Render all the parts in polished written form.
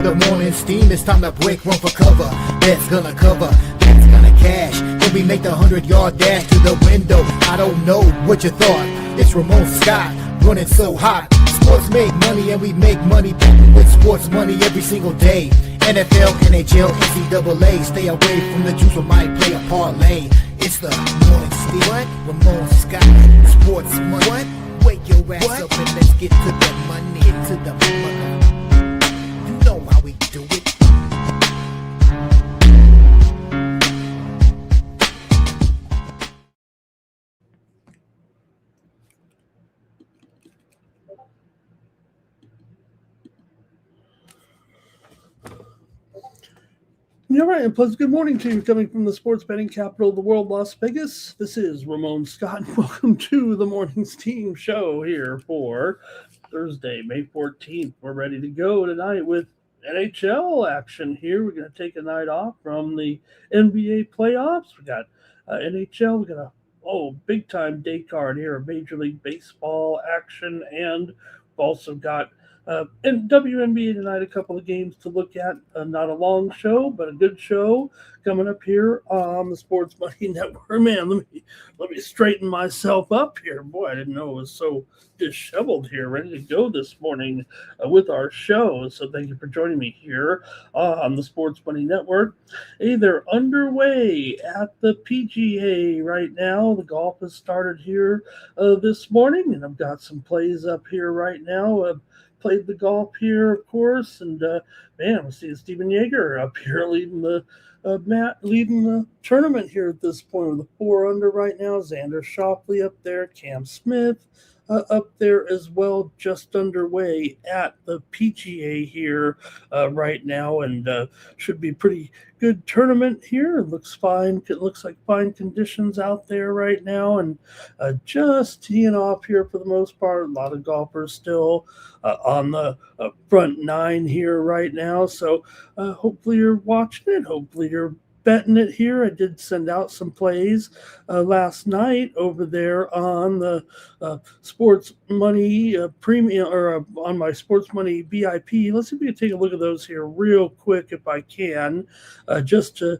The morning steam, it's time to break, run for cover. That's gonna cover, that's gonna cash. Then we make the 100-yard dash to the window. I don't know what you thought. It's Ramon Scott, running so hot. Sports make money and we make money with sports money every single day. NFL, NHL, NCAA. Stay away from the juice or might play a parlay. It's the morning steam. What? Ramon Scott, sports money. What? Wake your ass up and let's get to the money. Get to the money. You know how we do it. All right, and plus, good morning to you, coming from the sports betting capital of the world, Las Vegas. This is Ramon Scott. Welcome to the Morning Steam Show here for Thursday, May 14th. We're ready to go tonight with NHL action here. We're going to take a night off from the NBA playoffs. We got NHL. We got a big-time day card here of Major League Baseball action, and we've also got in WNBA tonight, a couple of games to look at. Not a long show, but a good show coming up here on the Sports Money Network. Man, let me straighten myself up here. Boy, I didn't know it was so disheveled here, ready to go this morning with our show. So thank you for joining me here on the Sports Money Network. Hey, they're underway at the PGA right now. The golf has started here this morning, and I've got some plays up here right now. Played the golf here, of course, and man, we're seeing Steven Yeager up here leading the tournament here at this point with a 4 under right now. Xander Schauffele up there, Cam Smith up there as well, just underway at the PGA here right now, and should be pretty good tournament here. It looks fine. It looks like fine conditions out there right now, and just teeing off here for the most part. A lot of golfers still on the front nine here right now, so hopefully you're watching it. Hopefully you're betting it here. I did send out some plays last night over there on the Sports Money Premium, or on my Sports Money VIP. Let's see if we can take a look at those here real quick if I can, just to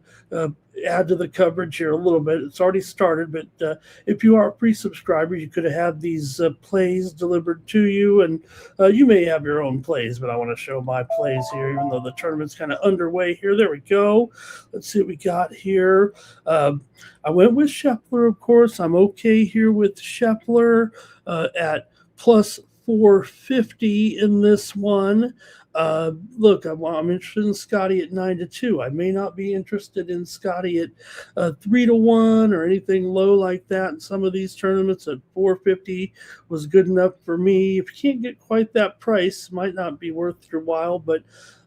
add to the coverage here a little bit. It's already started, but if you are a pre-subscriber, you could have had these plays delivered to you, and you may have your own plays, but I want to show my plays here, even though the tournament's kind of underway here. There we go. Let's see what we got here. I went with Scheffler, of course. I'm okay here with Scheffler at plus 450 in this one. Look, I'm interested in Scotty at 9-2. I may not be interested in Scotty at 3-1 or anything low like that. In some of these tournaments at 450 was good enough for me. If you can't get quite that price, might not be worth your while, but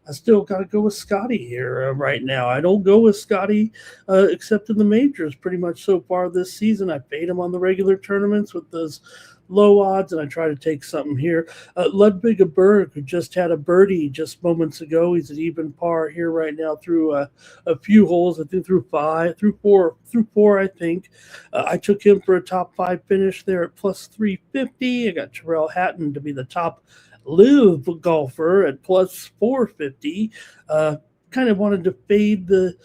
I still got to go with Scotty here right now. I don't go with Scotty except in the majors pretty much so far this season. I fade him on the regular tournaments with those low odds, and I try to take something here. Ludwig Berg, who just had a birdie just moments ago. He's at even par here right now through a few holes. I think through four, I think. I took him for a top 5 finish there at plus 350. I got Tyrrell Hatton to be the top live golfer at plus 450. Kind of wanted to fade the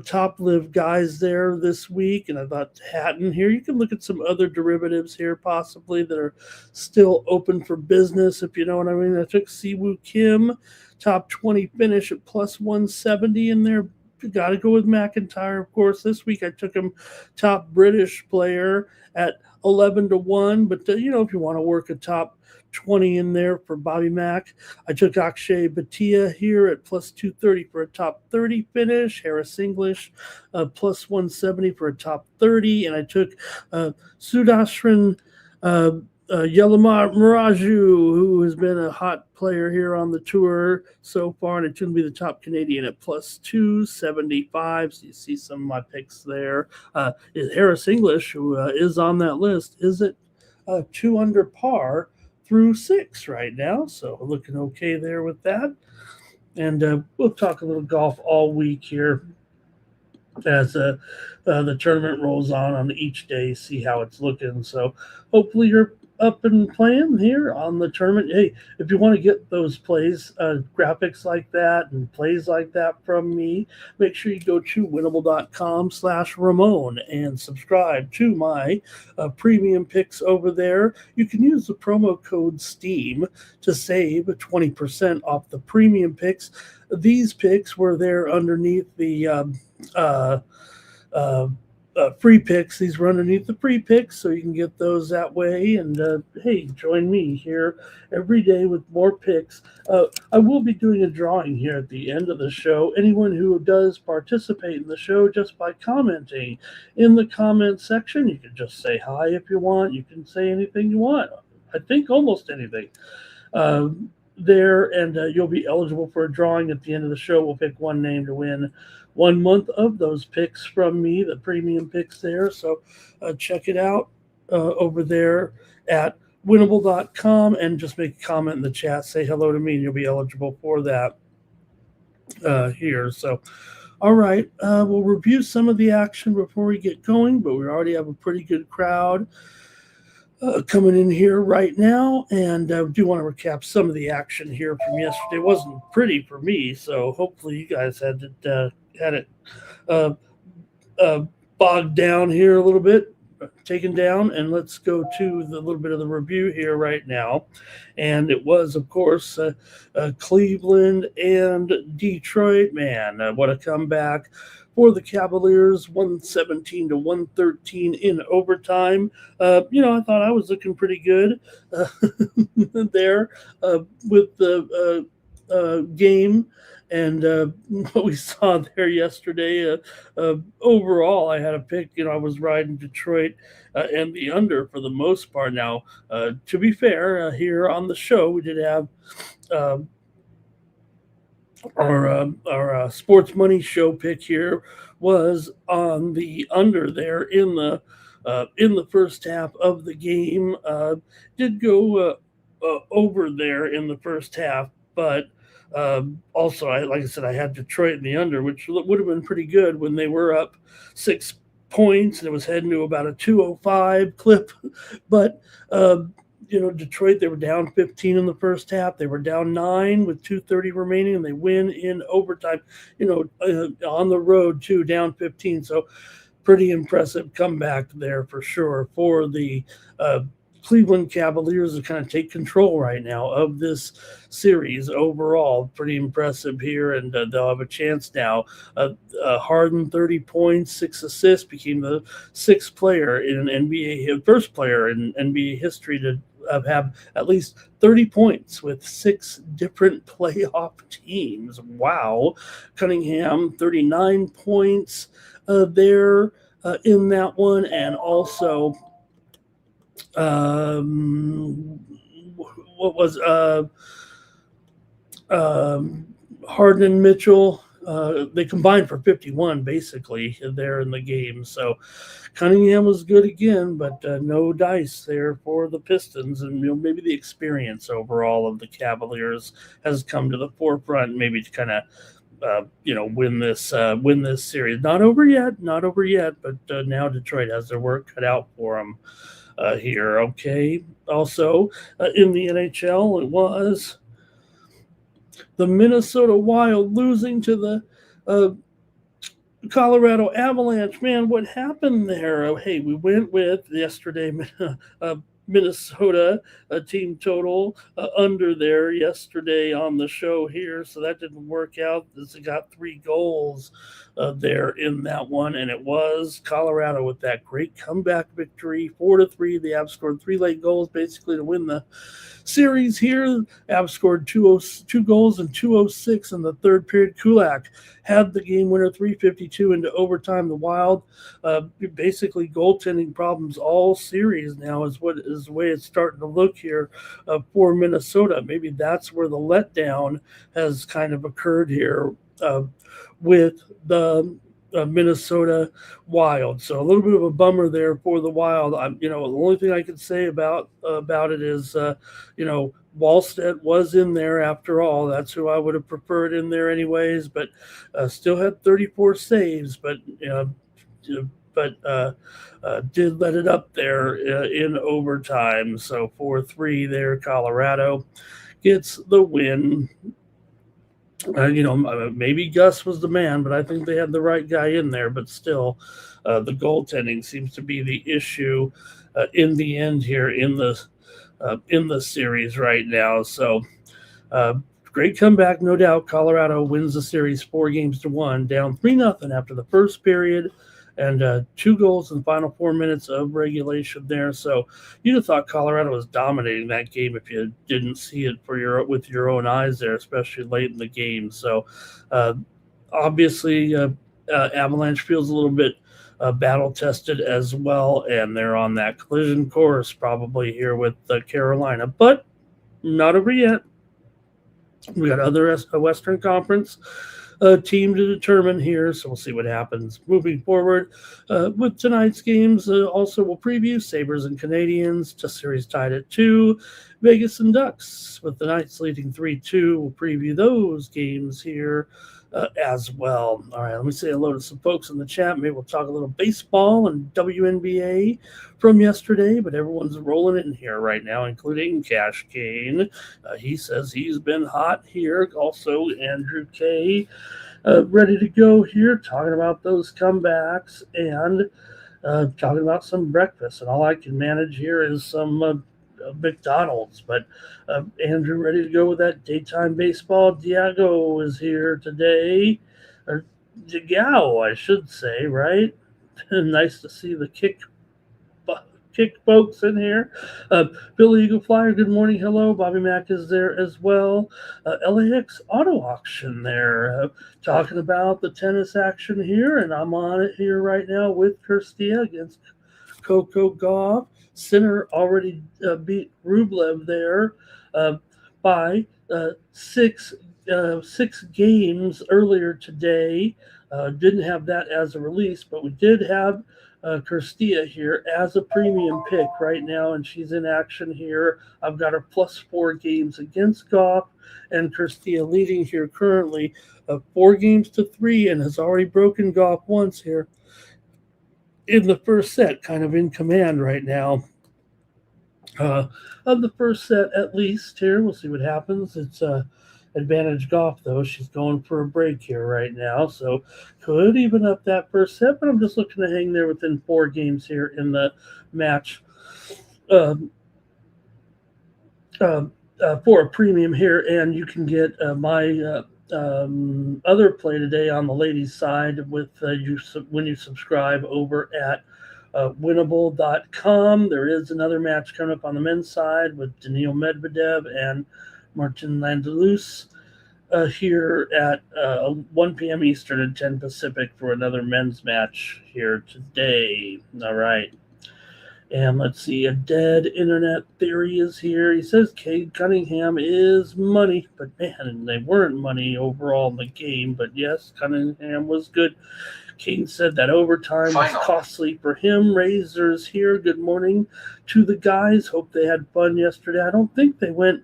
top live guys there this week, and I thought Hatton here. You can look at some other derivatives here possibly that are still open for business, if you know what I mean. I took Siwoo Kim, top 20 finish at plus 170 in there. Got to go with McIntyre, of course. This week I took him top British player at 11-1, but if you want to work a top 20 in there for Bobby Mack. I took Akshay Bhatia here at plus 230 for a top 30 finish. Harris English plus 170 for a top 30. And I took Sudashran Yelamar Miraju, who has been a hot player here on the tour so far, and it's going to be the top Canadian at plus 275. So you see some of my picks there. Harris English, who is on that list, is at 2 under par through 6 right now, so looking okay there with that. And we'll talk a little golf all week here as the tournament rolls on each day, see how it's looking. So hopefully you're up and playing here on the tournament. Hey, if you want to get those plays, graphics like that and plays like that from me, make sure you go to winnable.com/Ramon and subscribe to my premium picks over there. You can use the promo code STEAM to save 20% off the premium picks. These picks were there underneath the uh, uh, free picks. These were underneath the free picks, so you can get those that way. And hey, join me here every day with more picks. I will be doing a drawing here at the end of the show. Anyone who does participate in the show just by commenting in the comment section, you can just say hi if you want. You can say anything you want. I think almost anything. There, and you'll be eligible for a drawing at the end of the show. We'll pick one name to win 1 month of those picks from me, the premium picks there. So check it out over there at winnable.com and just make a comment in the chat. Say hello to me, and you'll be eligible for that here. So, all right, we'll review some of the action before we get going, but we already have a pretty good crowd coming in here right now, and I do want to recap some of the action here from yesterday. It wasn't pretty for me, so hopefully you guys had it bogged down here a little bit, taken down, and let's go to the little bit of the review here right now. And it was, of course, Cleveland and Detroit. Man, what a comeback for the Cavaliers, 117-113 in overtime. I thought I was looking pretty good there with the game. And what we saw there yesterday, overall, I had a pick. I was riding Detroit and the under for the most part. Now, to be fair, here on the show, we did have our sports money show pick here was on the under there in the first half of the game. Did go over there in the first half, but also, like I said, I had Detroit in the under, which would have been pretty good when they were up 6 points and it was heading to about a 205 clip. But Detroit, they were down 15 in the first half. They were down 9 with 2:30 remaining, and they win in overtime. On the road too, down 15. So pretty impressive comeback there for sure for the Cleveland Cavaliers to kind of take control right now of this series overall. Pretty impressive here, and they'll have a chance now. Harden, 30 points, 6 assists, became the sixth player in first player in NBA history to have at least 30 points with 6 different playoff teams. Wow. Cunningham, 39 points there in that one, and also what was Harden and Mitchell, they combined for 51 basically there in the game. So Cunningham was good again, but no dice there for the Pistons. And maybe the experience overall of the Cavaliers has come to the forefront, maybe to kind of win this series. Not over yet, but now Detroit has their work cut out for them here. Okay. Also in the NHL, it was the Minnesota Wild losing to the Colorado Avalanche. Man, what happened there? Hey, we went with yesterday Minnesota, a team total under there yesterday on the show here, so that didn't work out. This got 3 goals there in that one, and it was Colorado with that great comeback victory, 4-3. The Avs scored 3 late goals basically to win the series here. Avs scored 2 goals in 2:06 in the third period. Kulak had the game winner, 3:52 into overtime. The Wild basically goaltending problems all series now is the way it's starting to look here for Minnesota. Maybe that's where the letdown has kind of occurred here with the Minnesota Wild. So a little bit of a bummer there for the Wild. The only thing I can say about it is, Wallstedt was in there after all. That's who I would have preferred in there anyways, but still had 34 saves. But but did let it up there in overtime. So 4-3 there. Colorado gets the win. Maybe Gus was the man, but I think they had the right guy in there. But still, the goaltending seems to be the issue in the end here in the series right now. So uh, great comeback, no doubt. Colorado wins the series 4-1, down 3-0 after the first period, and 2 goals in the final 4 minutes of regulation there. So you'd have thought Colorado was dominating that game if you didn't see it with your own eyes there, especially late in the game. So obviously, Avalanche feels a little bit battle tested as well, and they're on that collision course probably here with Carolina, but not over yet. We got other Western Conference team to determine here, so we'll see what happens moving forward. With tonight's games, also we'll preview Sabres and Canadiens, just series tied at 2. Vegas and Ducks, with the Knights leading 3-2. We'll preview those games here as well. All right, let me say hello to some folks in the chat. Maybe we'll talk a little baseball and WNBA from yesterday, but everyone's rolling in here right now, including Cash Kane. He says he's been hot here. Also, Andrew K. Ready to go here, talking about those comebacks and talking about some breakfast. And all I can manage here is some McDonald's, but Andrew ready to go with that daytime baseball. Diego is here today, or Diego, I should say, right? Nice to see the kick folks in here. Billy Eagle Flyer, good morning, hello. Bobby Mack is there as well. LAX Auto Auction there, talking about the tennis action here, and I'm on it here right now with Kirstia against Coco Gauff. Sinner already beat Rublev there by 6 games earlier today. Didn't have that as a release, but we did have Kirstia here as a premium pick right now, and she's in action here. I've got her +4 games against Gauff, and Kirstia leading here currently 4-3, and has already broken Gauff once here in the first set, kind of in command right now of the first set at least here. We'll see what happens. It's advantage Gauff, though. She's going for a break here right now, so could even up that first set, but I'm just looking to hang there within 4 games here in the match for a premium here, and you can get my other play today on the ladies' side with when you subscribe over at winnable.com. There is another match coming up on the men's side with Daniil Medvedev and Martin Landalus here at 1 p.m. Eastern and 10 Pacific for another men's match here today. All right. And let's see, a dead internet theory is here. He says Cade Cunningham is money, but man, they weren't money overall in the game. But yes, Cunningham was good. Kane said that overtime was costly for him. Razors here. Good morning to the guys. Hope they had fun yesterday. I don't think they went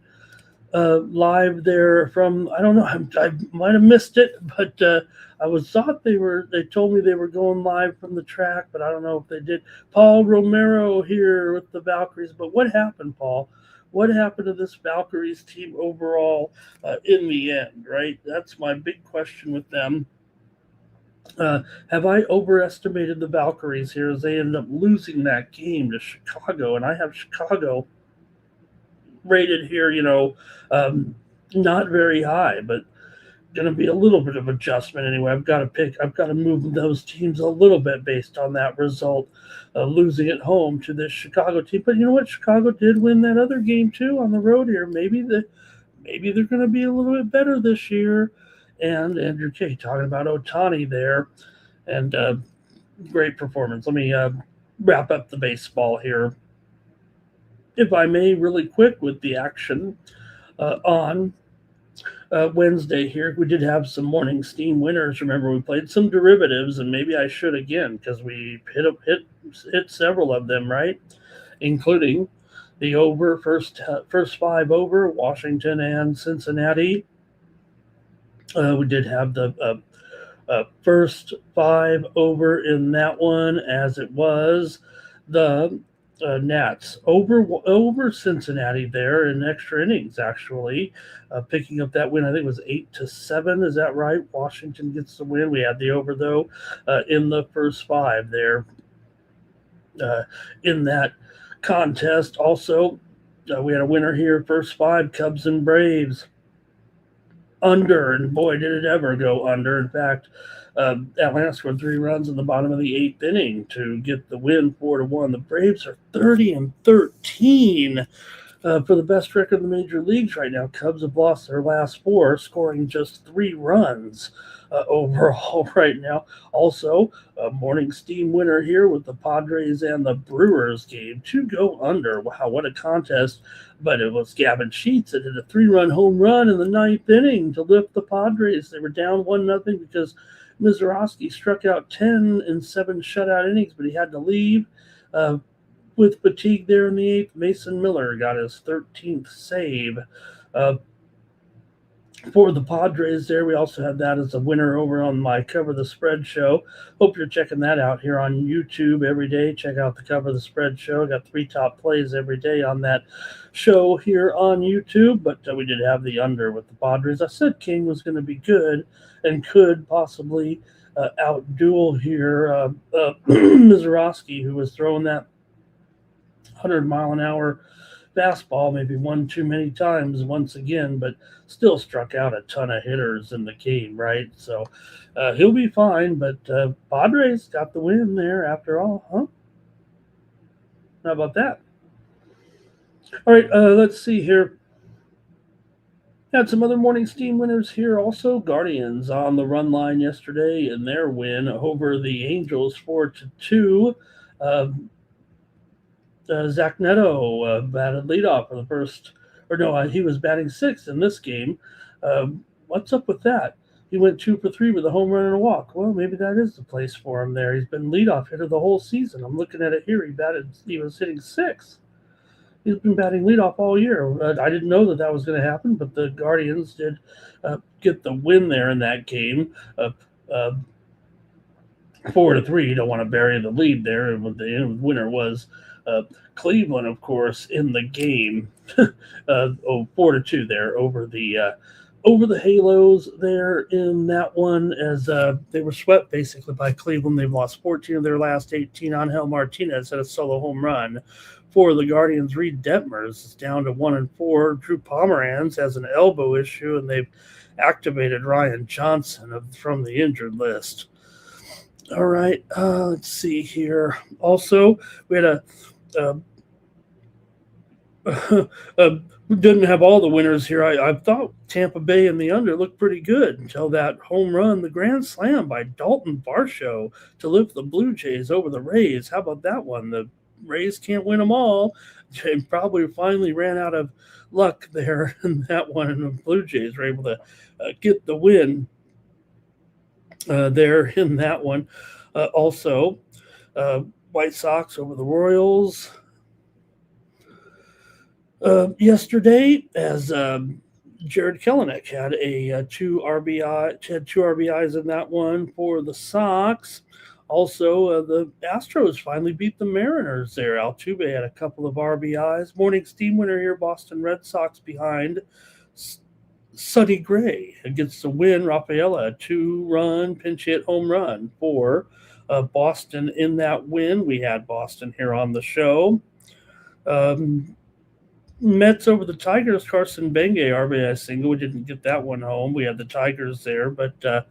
live there from, I don't know, I might have missed it, but they told me they were going live from the track, but I don't know if they did. Paul Romero here with the Valkyries, but what happened, Paul? What happened to this Valkyries team overall in the end, right? That's my big question with them. Have I overestimated the Valkyries here as they ended up losing that game to Chicago? And I have Chicago rated here, not very high, but going to be a little bit of adjustment anyway. I've got to move those teams a little bit based on that result, losing at home to this Chicago team. But you know what? Chicago did win that other game too on the road here. Maybe they're going to be a little bit better this year. And Andrew K talking about Ohtani there, and great performance. Let me wrap up the baseball here, if I may, really quick with the action on Wednesday here. We did have some morning steam winners. Remember, we played some derivatives, and maybe I should again because we hit several of them, right? Including the over first 5 over Washington and Cincinnati. We did have the First 5 over in that one, as it was the Nats over Cincinnati there in extra innings, actually, picking up that win. I think it was 8-7. Is that right? Washington gets the win. We had the over though in the first 5 there in that contest. Also, we had a winner here. First 5, Cubs and Braves under, and boy, did it ever go under. In fact, Atlanta scored 3 runs in the bottom of the 8th inning to get the win 4-1. The Braves are 30-13 for the best record in the major leagues right now. Cubs have lost their last 4, scoring just 3 runs overall right now. Also, a morning steam winner here with the Padres and the Brewers game to go under. Wow, what a contest. But it was Gavin Sheets that hit a 3-run home run in the 9th inning to lift the Padres. They were down 1-0 because Mizorowski struck out 10 in 7 shutout innings, but he had to leave with fatigue there in the 8th. Mason Miller got his 13th save for the Padres there. We also had that as a winner over on my Cover the Spread show. Hope you're checking that out here on YouTube every day. Check out the Cover the Spread show. Got 3 top plays every day on that show here on YouTube, but we did have the under with the Padres. I said King was going to be good and could possibly outduel here Mizorowski, who was throwing that 100-mile-an-hour fastball, maybe one too many times once again, but still struck out a ton of hitters in the game, right? So he'll be fine, but Padres got the win there after all, huh? How about that? All right, let's see here. Had some other morning steam winners here also. Guardians on the run line yesterday in their win over the Angels 4-2. Zach Neto batted leadoff for the first, he was batting 6th in this game. What's up with that? He went 2 for 3 with a home run and a walk. Well, maybe that is the place for him there. He's been leadoff hitter the whole season. I'm looking at it here. He was hitting 6th. He's been batting leadoff all year. I didn't know that was going to happen, but the Guardians did get the win there in that game. 4-3. You don't want to bury the lead there. The winner was Cleveland, of course, in the game. 4-2 there over the Halos there in that one, as they were swept basically by Cleveland. They've lost 14 of their last 18. Angel Martinez had a solo home run for the Guardians. Reed Detmers is down to 1-4. Drew Pomeranz has an elbow issue, and they've activated Ryan Johnson from the injured list. All right, let's see here. Also, we had we didn't have all the winners here. I thought Tampa Bay and the under looked pretty good until that home run, the grand slam by Dalton Varsho to lift the Blue Jays over the Rays. How about that one? The Rays can't win them all. They probably finally ran out of luck there in that one, and the Blue Jays were able to get the win there in that one. Also, White Sox over the Royals yesterday, as Jared Kelenic had two RBIs in that one for the Sox. Also, the Astros finally beat the Mariners there. Altuve had a couple of RBIs. Morning steam winner here, Boston Red Sox behind Sonny Gray against the win. Rafaela, a 2-run pinch hit home run for Boston in that win. We had Boston here on the show. Mets over the Tigers. Carson Benge RBI single. We didn't get that one home. We had the Tigers there, but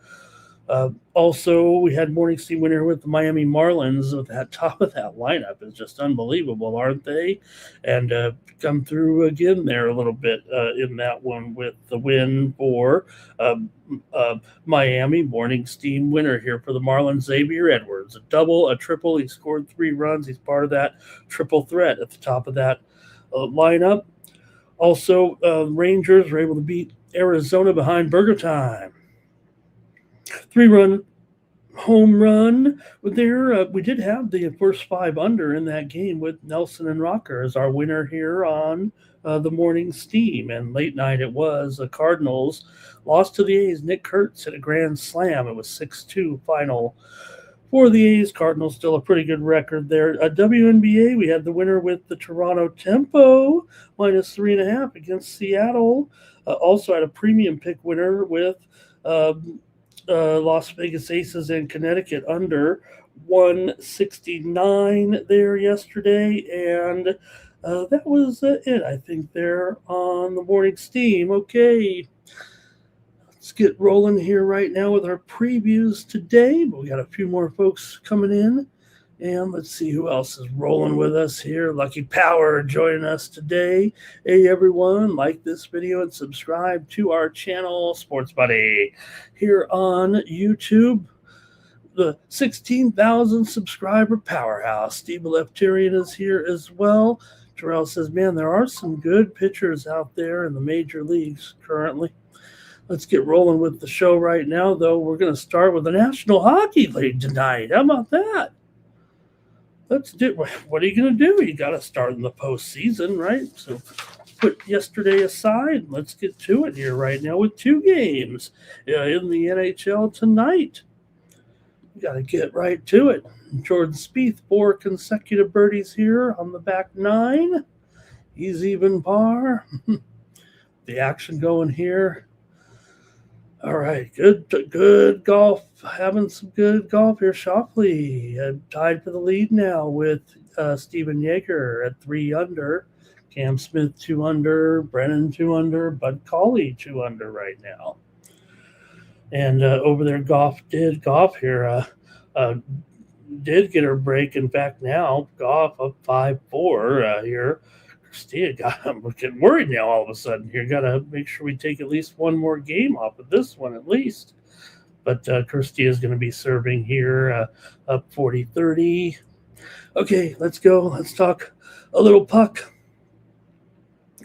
also we had morning steam winner with the Miami Marlins. With that top of that lineup is just unbelievable, aren't they? And come through again there a little bit in that one with the win for Miami. Morning steam winner here for the Marlins, Xavier Edwards. A double, a triple. He scored 3 runs. He's part of that triple threat at the top of that lineup. Also, Rangers were able to beat Arizona behind Burger Time. 3-run home run there. We did have the first 5 under in that game with Nelson and Rocker as our winner here on the morning steam. And late night it was. The Cardinals lost to the A's. Nick Kurtz hit a grand slam. It was 6-2 final for the A's. Cardinals still a pretty good record there. WNBA, we had the winner with the Toronto Tempo, minus 3.5 against Seattle. Also had a premium pick winner with Las Vegas Aces and Connecticut under 169 there yesterday. And that was it, I think, there on the morning steam. Okay, let's get rolling here right now with our previews today. But we got a few more folks coming in. And let's see who else is rolling with us here. Lucky Power joining us today. Hey, everyone, like this video and subscribe to our channel, Sports Buddy, here on YouTube. The 16,000 subscriber powerhouse. Steve Lefterian is here as well. Terrell says, man, there are some good pitchers out there in the major leagues currently. Let's get rolling with the show right now, though. We're going to start with the National Hockey League tonight. How about that? Let's do. What are you going to do? You got to start in the postseason, right? So put yesterday aside. Let's get to it here right now with two games in the NHL tonight. We got to get right to it. Jordan Spieth, 4 consecutive birdies here on the back 9. He's even par. The action going here. All right, good golf. Having some good golf here. Shoffley tied for the lead now with Steven Yeager at 3 under. Cam Smith 2 under. Brennan 2 under. Bud Cauley 2 under right now. And over there, Goff here. Did get her break. In fact, now Goff up 5-4 here. Christia I'm getting worried now all of a sudden here. Got to make sure we take at least one more game off of this one at least. But Christia is going to be serving here up 40-30. Okay, let's go. Let's talk a little puck.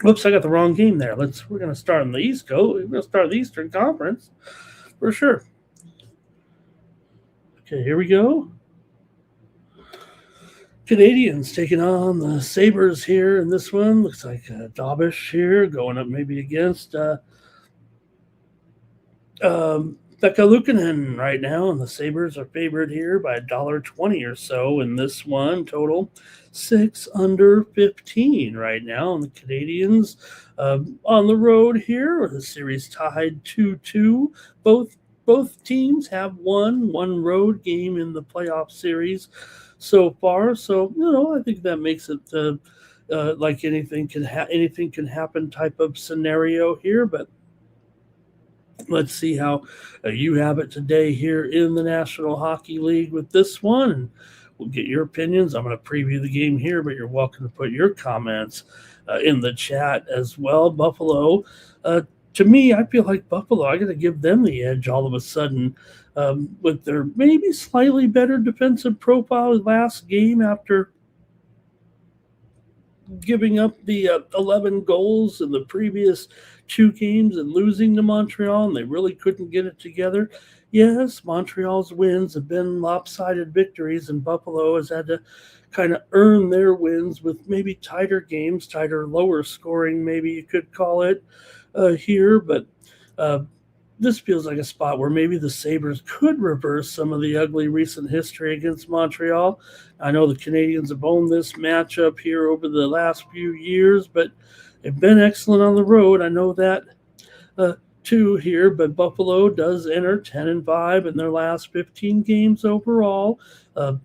Whoops, I got the wrong game there. We're going to start in the East Coast. We're going to start the Eastern Conference for sure. Okay, here we go. Canadians taking on the Sabres here in this one. Looks like Dobish here going up maybe against Pekka Luukkonen right now, and the Sabres are favored here by $1.20 or so in this one. Total 6 under 15 right now, and the Canadians on the road here. The series tied 2-2. Both teams have won one road game in the playoff series so far. So, I think that makes it like anything can happen type of scenario here. But let's see how you have it today here in the National Hockey League with this one. And we'll get your opinions. I'm going to preview the game here, but you're welcome to put your comments in the chat as well. Buffalo, to me, I feel like Buffalo, I got to give them the edge all of a sudden with their maybe slightly better defensive profile last game after giving up the 11 goals in the previous 2 games and losing to Montreal, and they really couldn't get it together. Yes, Montreal's wins have been lopsided victories, and Buffalo has had to kind of earn their wins with maybe tighter games, tighter, lower scoring, maybe you could call it here. But this feels like a spot where maybe the Sabres could reverse some of the ugly recent history against Montreal. I know the Canadians have owned this matchup here over the last few years, but they've been excellent on the road. I know that too here, but Buffalo does enter 10-5 in their last 15 games overall.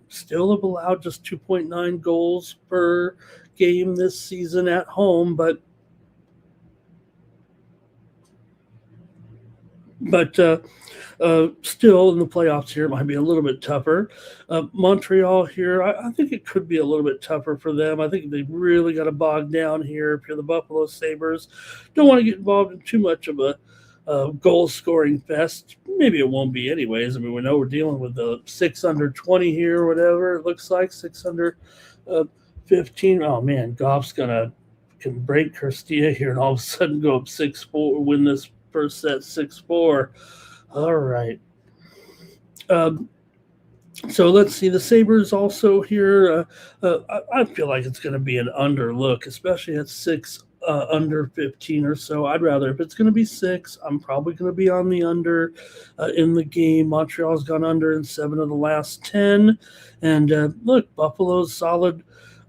Still have allowed just 2.9 goals per game this season at home, but still in the playoffs here, it might be a little bit tougher. Montreal here, I think it could be a little bit tougher for them. I think they really got to bog down here if you're the Buffalo Sabres. Don't want to get involved in too much of a goal-scoring fest. Maybe it won't be anyways. I mean, we know we're dealing with the 6 under 20 here or whatever it looks like, 6 under 15. Oh, man, Goff's can break Christia here and all of a sudden go up 6-4, win this first set 6-4. All right. So let's see. The Sabres also here. I feel like it's going to be an underlook, especially at 6 under 15 or so. I'd rather, if it's going to be 6, I'm probably going to be on the under in the game. Montreal's gone under in 7 of the last 10. And look, Buffalo's solid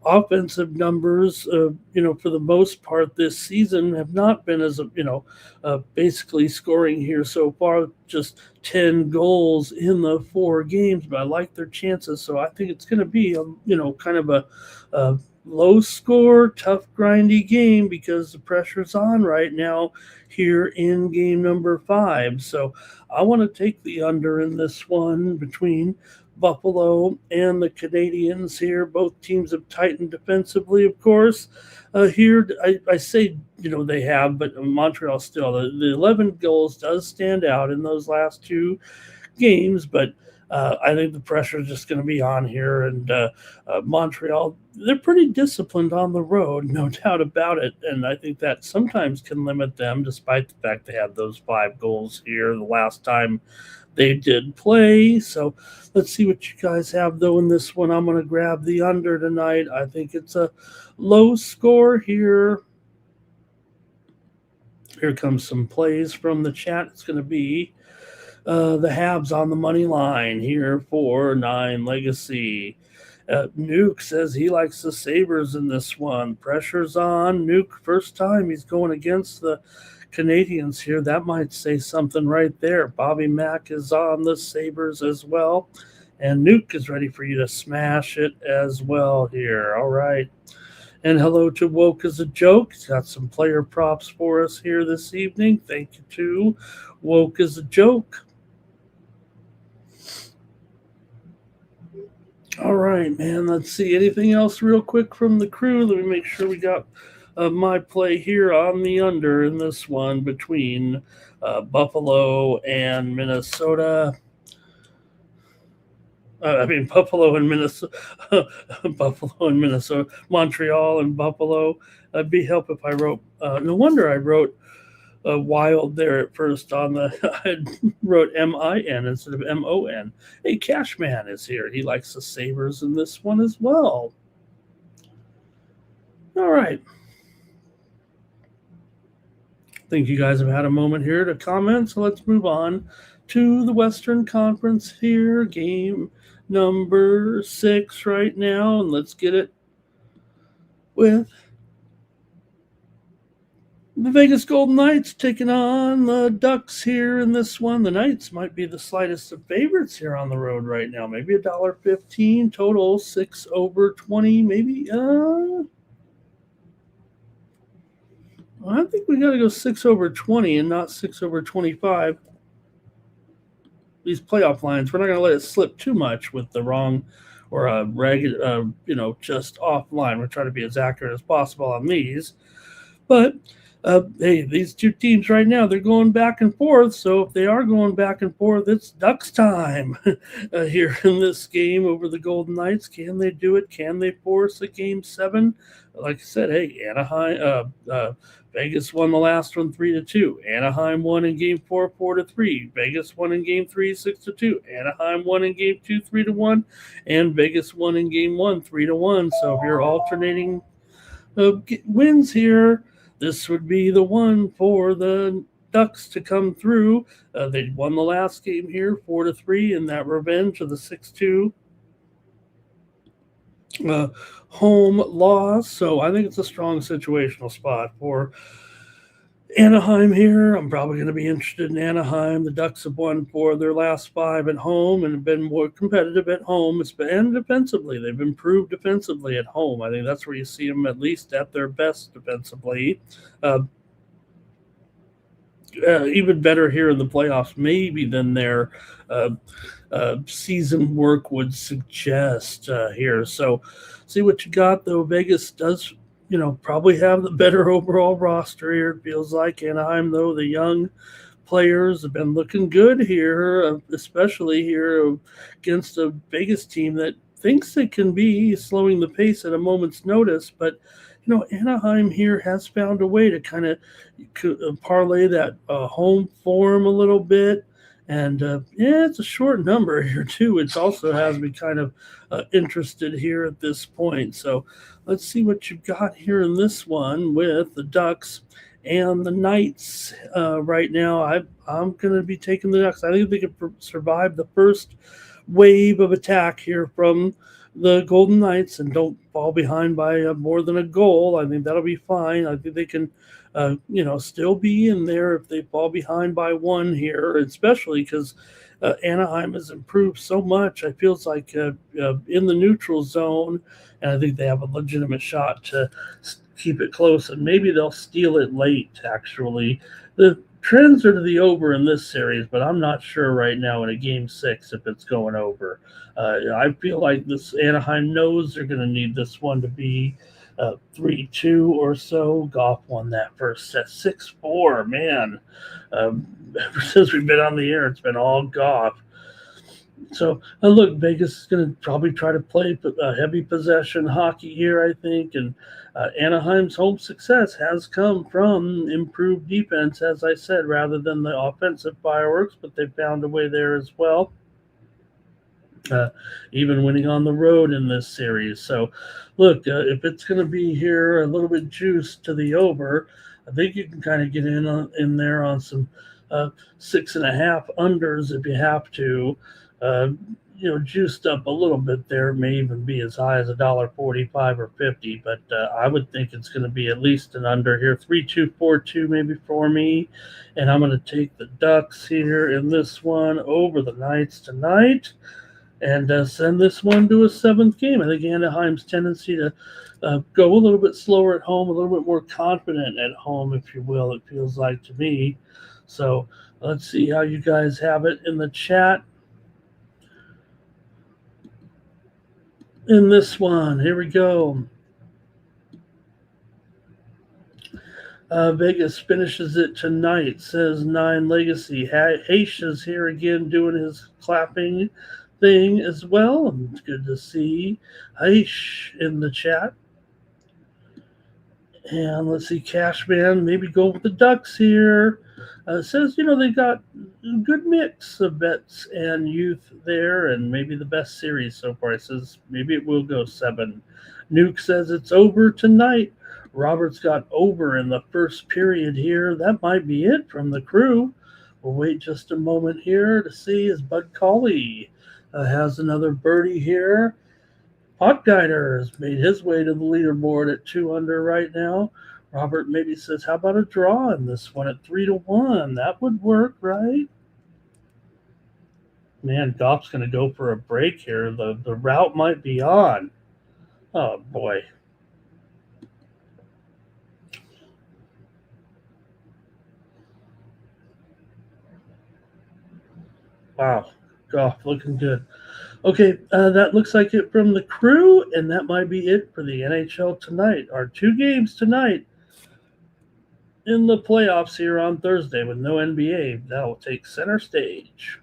offensive numbers, for the most part this season have not been as, basically scoring here so far, just 10 goals in the 4 games, but I like their chances. So I think it's going to be, kind of a low score, tough, grindy game because the pressure's on right now here in game number 5. So I want to take the under in this one between Buffalo and the Canadians here. Both teams have tightened defensively, of course. Here, I say, they have, but Montreal still, the 11 goals does stand out in those last 2 games, but I think the pressure is just going to be on here. And Montreal, they're pretty disciplined on the road, no doubt about it. And I think that sometimes can limit them, despite the fact they had those 5 goals here the last time they did play. So let's see what you guys have, though, in this one. I'm going to grab the under tonight. I think it's a low score here. Here comes some plays from the chat. It's going to be the Habs on the money line here for 9 Legacy. Nuke says he likes the Sabres in this one. Pressure's on. Nuke, first time he's going against the Canadians here. That might say something right there. Bobby Mack is on the Sabres as well. And Nuke is ready for you to smash it as well here. All right. And hello to Woke as a Joke. He's got some player props for us here this evening. Thank you to Woke as a Joke. All right, man. Let's see. Anything else real quick from the crew? Let me make sure we got my play here on the under in this one between Buffalo and Minnesota. Buffalo and Minnesota, Buffalo and Minnesota, Montreal and Buffalo. It'd be help if I wrote. No wonder I wrote Wild there at first on the. I wrote MIN instead of MON. Hey, Cashman is here. He likes the Sabres in this one as well. All right. I think you guys have had a moment here to comment, so let's move on to the Western Conference here. Game number 6 right now, and let's get it with the Vegas Golden Knights taking on the Ducks here in this one. The Knights might be the slightest of favorites here on the road right now. Maybe $1.15 total, 6 over 20, maybe. I think we got to go 6 over 20 and not 6 over 25. These playoff lines, we're not going to let it slip too much with the wrong or a ragged, just off line. We're trying to be as accurate as possible on these. But, hey, these 2 teams right now, they're going back and forth. So if they are going back and forth, it's Ducks time here in this game over the Golden Knights. Can they do it? Can they force a Game 7? Like I said, hey, Anaheim, Vegas won the last one 3-2. Anaheim won in Game 4 4-3. Vegas won in Game 3 6-2. Anaheim won in Game 2 3-1, and Vegas won in Game 1 3-1. So if you're alternating wins here, this would be the one for the Ducks to come through. They won the last game here 4-3 in that revenge of the 6-2 home loss. So I think it's a strong situational spot for Anaheim here. I'm probably going to be interested in Anaheim. The Ducks have won 4 of their last 5 at home and have been more competitive at home. And defensively, they've improved defensively at home. I think that's where you see them at least at their best defensively. Even better here in the playoffs, maybe than their season work would suggest here. So see what you got, though. Vegas does, probably have the better overall roster here. It feels like Anaheim, though, the young players have been looking good here, especially here against a Vegas team that thinks it can be slowing the pace at a moment's notice. But, Anaheim here has found a way to kind of parlay that home form a little bit And yeah, it's a short number here too, which also has me kind of interested here at this point. So let's see what you've got here in this one with the Ducks and the Knights. Right now, I'm going to be taking the Ducks. I think they can survive the first wave of attack here from the Golden Knights and don't fall behind by more than a goal. I think that'll be fine. I think they can, still be in there if they fall behind by one here, especially because Anaheim has improved so much. I feels like in the neutral zone, and I think they have a legitimate shot to keep it close, and maybe they'll steal it late. Actually, the trends are to the over in this series, but I'm not sure right now in a game 6 if it's going over. I feel like this Anaheim knows they're going to need this one to be 3-2 or so. Goff won that first set 6-4. Man, ever since we've been on the air, it's been all Goff. So, look, Vegas is going to probably try to play heavy possession hockey here, I think. And Anaheim's home success has come from improved defense, as I said, rather than the offensive fireworks, but they found a way there as well. Even winning on the road in this series. So, look, if it's going to be here a little bit juiced to the over, I think you can kind of get in there on some 6.5 unders if you have to. Juiced up a little bit there, may even be as high as $1.45 or 50, but I would think it's going to be at least an under here, 3-2, 4-2 maybe for me, and I'm going to take the Ducks here in this one over the Knights tonight, and send this one to a 7th game. I think Anaheim's tendency to go a little bit slower at home, a little bit more confident at home, if you will, it feels like to me. So let's see how you guys have it in the chat. In this one, here we go. Vegas finishes it tonight, says 9 Legacy. Haish is here again doing his clapping thing as well. It's good to see Haish in the chat. And let's see, Cashman, maybe go with the Ducks here. Says, they got a good mix of vets and youth there, and maybe the best series so far. He says maybe it will go 7. Nuke says it's over tonight. Robert's got over in the first period here. That might be it from the crew. We'll wait just a moment here to see as Bud Cauley has another birdie here. Potgeider has made his way to the leaderboard at 2 under right now. Robert maybe says, how about a draw in this one at 3-1? That would work, right? Man, Goff's going to go for a break here. The route might be on. Oh, boy. Wow. Goff looking good. Okay, that looks like it from the crew, and that might be it for the NHL tonight. Our 2 games tonight in the playoffs here on Thursday with no NBA. That will take center stage.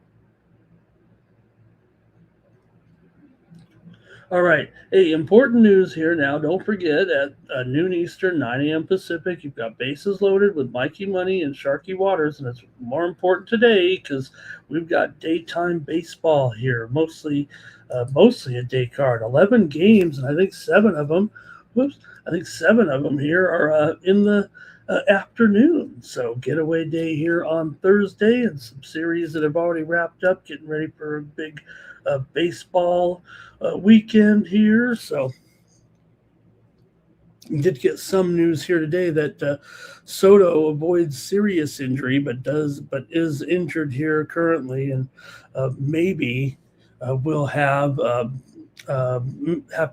All right. Hey, important news here now. Don't forget at noon Eastern, 9 a.m. Pacific, you've got Bases Loaded with Mikey Money and Sharky Waters. And it's more important today because we've got daytime baseball here, mostly a day card. 11 games, and I think 7 of them here are in the afternoon. So getaway day here on Thursday and some series that have already wrapped up, getting ready for a big baseball weekend here. So we did get some news here today that Soto avoids serious injury, but is injured here currently, and maybe will have to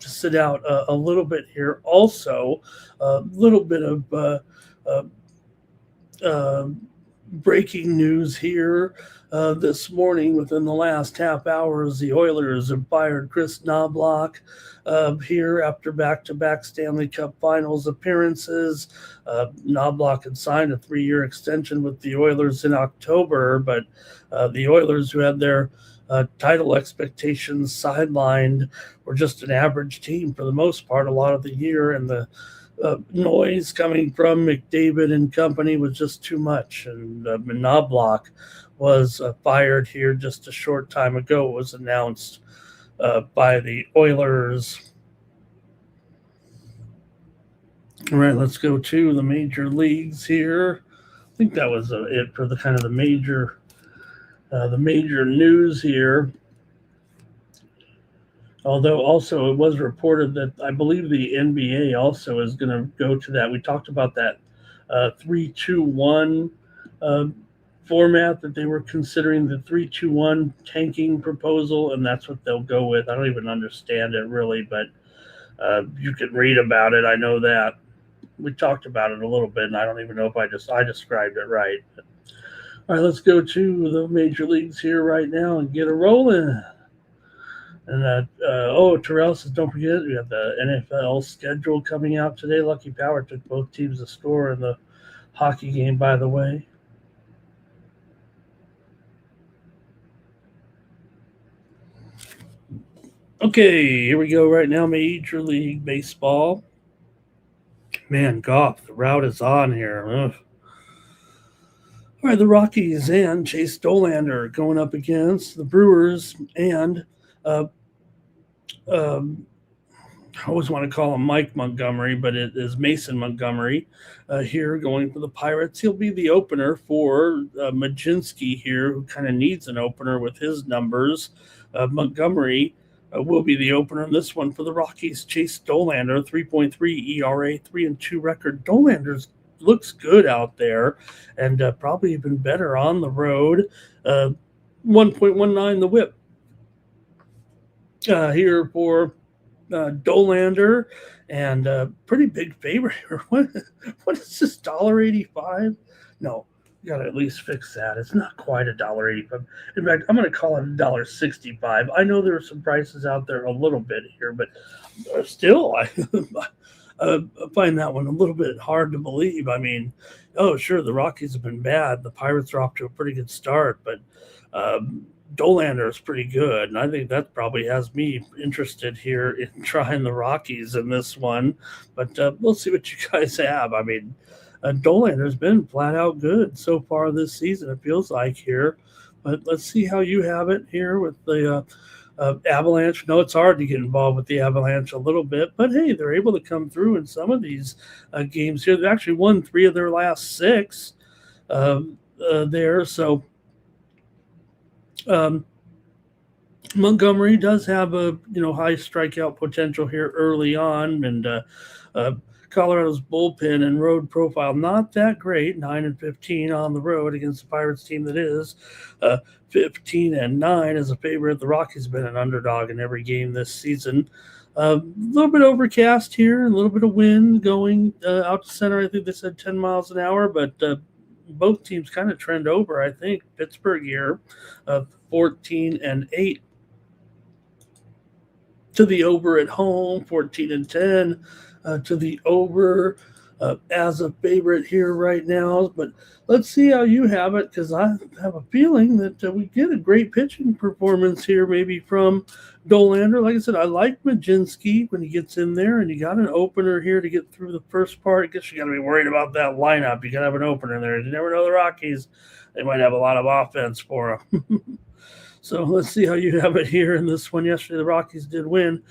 sit out a little bit here. Also, a little bit of breaking news here this morning. Within the last half hours, the Oilers have fired Chris Knobloch here after back-to-back Stanley Cup Finals appearances. Knobloch had signed a 3-year extension with the Oilers in October, but the Oilers, who had their title expectations sidelined, were just an average team for the most part a lot of the year, and the noise coming from McDavid and company was just too much, and Knobloch was fired here just a short time ago. It was announced by the Oilers. All right, let's go to the major leagues here. I think that was it for the kind of the major news here. Although also it was reported that I believe the NBA also is going to go to that. We talked about that 3-2-1 uh, format that they were considering, the 3-2-1 tanking proposal, and that's what they'll go with. I don't even understand it really, but you can read about it. I know that we talked about it a little bit, and I don't even know if I described it right. But, all right, let's go to the major leagues here right now and get a rolling. And Terrell says, don't forget, we have the NFL schedule coming out today. Lucky Power took both teams to score in the hockey game, by the way. Okay, here we go right now, Major League Baseball. Man, Goff, the route is on here. Ugh. All right, the Rockies and Chase Dolander going up against the Brewers and I always want to call him Mike Montgomery, but it is Mason Montgomery here going for the Pirates. He'll be the opener for Majinski here, who kind of needs an opener with his numbers. Montgomery will be the opener in this one for the Rockies. Chase Dolander, 3.3 ERA, 3-2 record. Dolander's looks good out there and probably even better on the road. 1.19 the whip here for Dolander, and pretty big favorite here. What is this, $1.85? No, you got to at least fix that. It's not quite $1.85. In fact, I'm going to call it $1.65. I know there are some prices out there a little bit here, but still, I find that one a little bit hard to believe. I mean, oh, sure, the Rockies have been bad. The Pirates are off to a pretty good start, but Dolander is pretty good, and I think that probably has me interested here in trying the Rockies in this one. But we'll see what you guys have. I mean, Dolander's been flat out good so far this season, it feels like here. But let's see how you have it here with the Avalanche. No, it's hard to get involved with the Avalanche a little bit, but hey, they're able to come through in some of these games here. They've actually won 3 of their last 6 there, so Montgomery does have a high strikeout potential here early on, and Colorado's bullpen and road profile not that great. 9-15 on the road against the Pirates team that is 15-9 as a favorite. The Rockies have been an underdog in every game this season. A little bit overcast here, a little bit of wind going out to center. I think they said 10 miles an hour, but both teams kind of trend over. I think Pittsburgh here, 14-8 to the over at home, 14-10 to the over as a favorite here right now. But let's see how you have it, because I have a feeling that we get a great pitching performance here, maybe from Dolander. Like I said, I like Majinski when he gets in there, and you got an opener here to get through the first part. I guess you got to be worried about that lineup. You got to have an opener there. You never know the Rockies. They might have a lot of offense for them. So let's see how you have it here in this one. Yesterday, the Rockies did win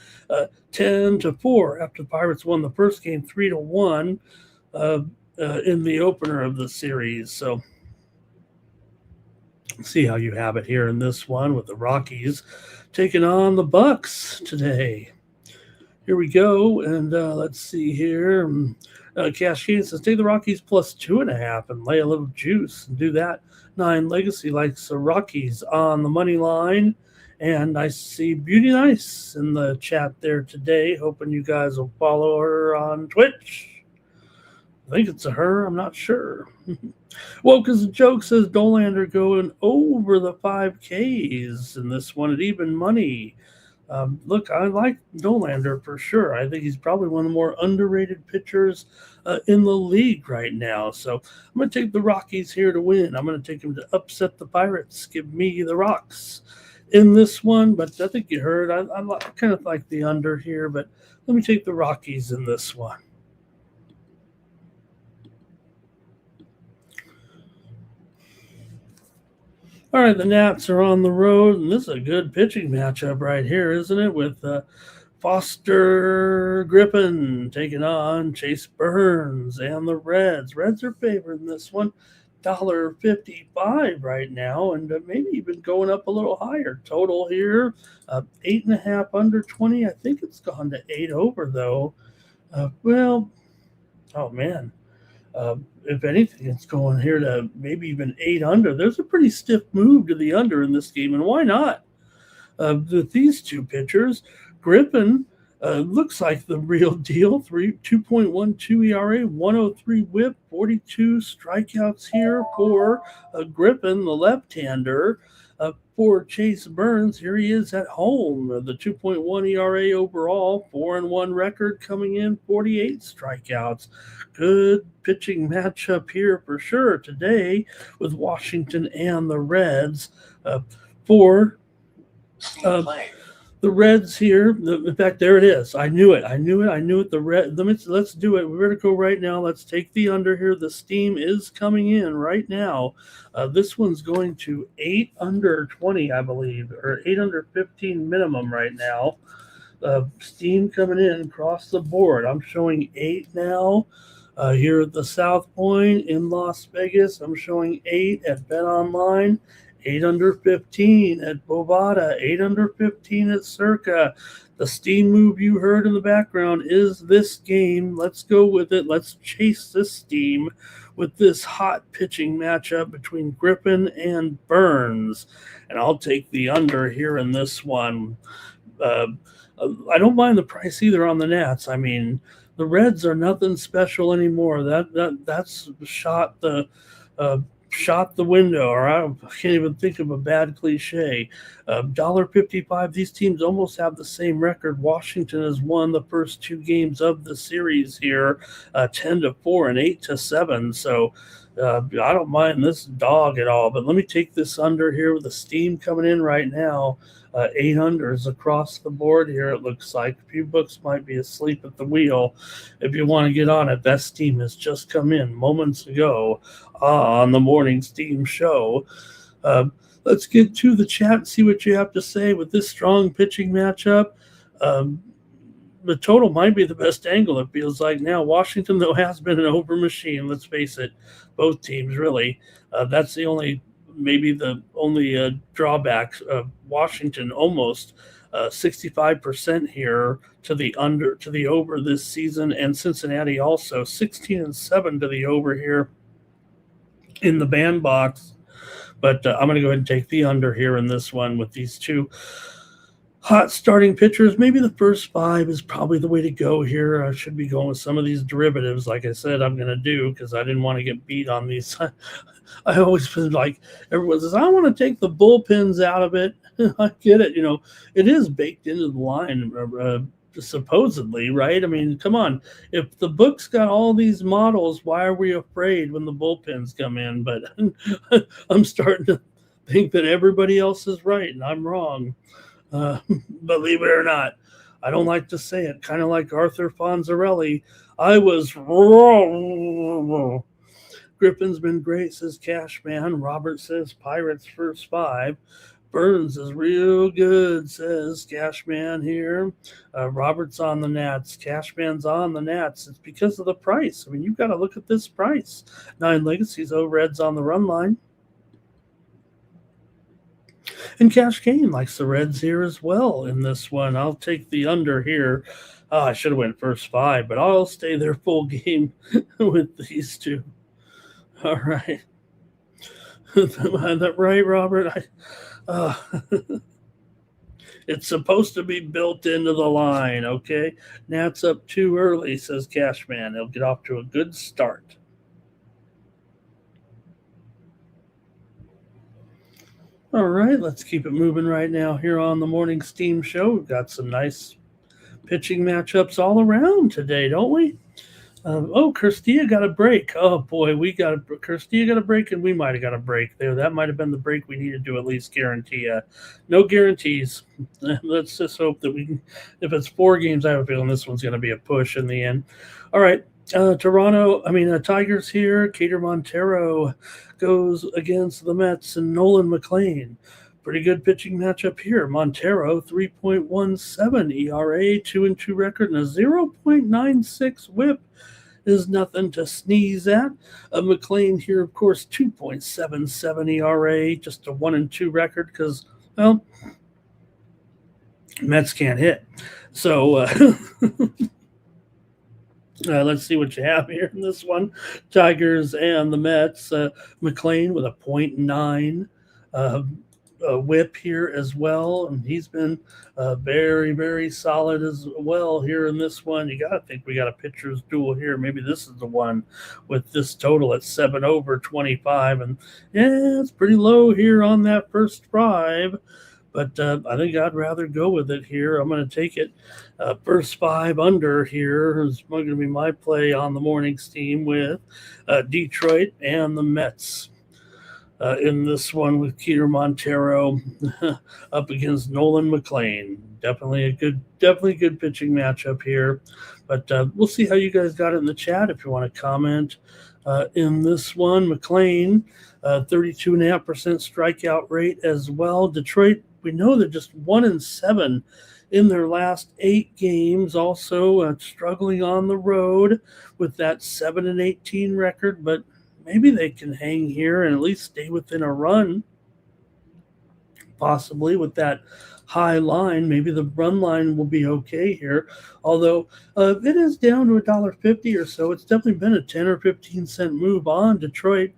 10-4 after the Pirates won the first game 3-1 in the opener of the series. So let's see how you have it here in this one with the Rockies taking on the Bucks today. Here we go, and let's see here. Cash Kane says, take the Rockies plus 2.5 and lay a little juice and do that. 9 Legacy likes the Rockies on the money line. And I see Beauty Nice in the chat there today. Hoping you guys will follow her on Twitch. I think it's a her. I'm not sure. Well, because the joke says Dolander going over the 5Ks in this one at even money. Look, I like Dolander for sure. I think he's probably one of the more underrated pitchers in the league right now. So I'm going to take the Rockies here to win. I'm going to take them to upset the Pirates. Give me the Rocks in this one. But I think you heard, I kind of like the under here, but let me take the Rockies in this one. All right, the Nats are on the road, and this is a good pitching matchup right here, isn't it? With Foster Griffin taking on Chase Burns and the Reds. Reds are favored in this one. $1.55 right now, and maybe even going up a little higher. Total here, 8.5 under 20. I think it's gone to 8 over, though. Oh man. If anything, it's going here to maybe even 8 under. There's a pretty stiff move to the under in this game, and why not? With these two pitchers, Griffin looks like the real deal. 2.12 ERA, 103 WHIP, 42 strikeouts here for Griffin, the left-hander. For Chase Burns, here he is at home. The 2.1 ERA overall, 4-1 record coming in, 48 strikeouts. Good pitching matchup here for sure today with Washington and the Reds. For the Reds here, in fact, there it is. I knew it. The Red. Let's do it. We're going to go right now. Let's take the under here. The steam is coming in right now. This one's going to 8 under 20, I believe, or 8 under 15 minimum right now. Steam coming in across the board. I'm showing 8 now. Here at the South Point in Las Vegas, I'm showing 8 at Bet Online. 8 under 15 at Bovada, 8 under 15 at Circa. The steam move you heard in the background is this game. Let's go with it. Let's chase this steam with this hot pitching matchup between Griffin and Burns. And I'll take the under here in this one. I don't mind the price either on the Nats. I mean, the Reds are nothing special anymore. That's shot the window, or I can't even think of a bad cliche. $1.55. These teams almost have the same record. Washington has won the first 2 games of the series here, 10-4 and 8-7. So I don't mind this dog at all. But let me take this under here with the steam coming in right now. 8 unders across the board here, it looks like. A few books might be asleep at the wheel. If you want to get on it, that steam has just come in moments ago on the morning steam show. Let's get to the chat and see what you have to say with this strong pitching matchup. The total might be the best angle, it feels like now. Washington, though, has been an over machine. Let's face it, both teams really. That's the only drawback. Washington almost 65% here to the over this season, and Cincinnati also 16-7 to the over here in the bandbox. But I'm going to go ahead and take the under here in this one with these two hot starting pitchers. Maybe the first 5 is probably the way to go here. I should be going with some of these derivatives, like I said I'm going to do, because I didn't want to get beat on these. I always feel like everyone says, I want to take the bullpens out of it. I get it. It is baked into the line, supposedly, right? I mean, come on. If the book's got all these models, why are we afraid when the bullpens come in? But I'm starting to think that everybody else is right and I'm wrong. Believe it or not. I don't like to say it. Kind of like Arthur Fonzarelli. I was wrong. Griffin's been great, says Cashman. Robert says Pirates first 5. Burns is real good, says Cashman here. Robert's on the Nats. Cashman's on the Nats. It's because of the price. I mean, you've got to look at this price. 9 Legacies, Reds on the run line. And Cash Kane likes the Reds here as well in this one. I'll take the under here. I should have went first 5, but I'll stay there full game with these two. All right. That right, Robert? It's supposed to be built into the line, okay? Nats up too early, says Cashman. He'll get off to a good start. All right, let's keep it moving right now here on the Morning Steam Show. We've got some nice pitching matchups all around today, don't we? Castilla got a break. Oh, boy, Castilla got a break, and we might have got a break there. That might have been the break we needed to at least guarantee. No guarantees. Let's just hope that we can. If it's 4 games, I have a feeling this one's going to be a push in the end. All right, Tigers here. Cater Montero goes against the Mets and Nolan McLean. Pretty good pitching matchup here. Montero, 3.17 ERA, 2-2 record, and a 0.96 whip is nothing to sneeze at. McLean here, of course, 2.77 ERA, just a 1-2 record because, well, Mets can't hit. So, let's see what you have here in this one. Tigers and the Mets. McLean with a .9 whip here as well. And he's been very, very solid as well here in this one. You got to think we got a pitcher's duel here. Maybe this is the one with this total at 7/25. And yeah, it's pretty low here on that first drive. But I think I'd rather go with it here. I'm going to take it. First 5 under here is going to be my play on the morning's team with Detroit and the Mets. In this one with Keter Montero up against Nolan McLean. Definitely a good pitching matchup here. But we'll see how you guys got it in the chat if you want to comment. In this one, McLean, 32.5% strikeout rate as well. Detroit, we know they're just 1-7 in their last 8 games. Also struggling on the road with that 7-18 record, but maybe they can hang here and at least stay within a run, possibly with that high line. Maybe the run line will be okay here, although it is down to $1.50 or so. It's definitely been a 10 or 15 cent move on Detroit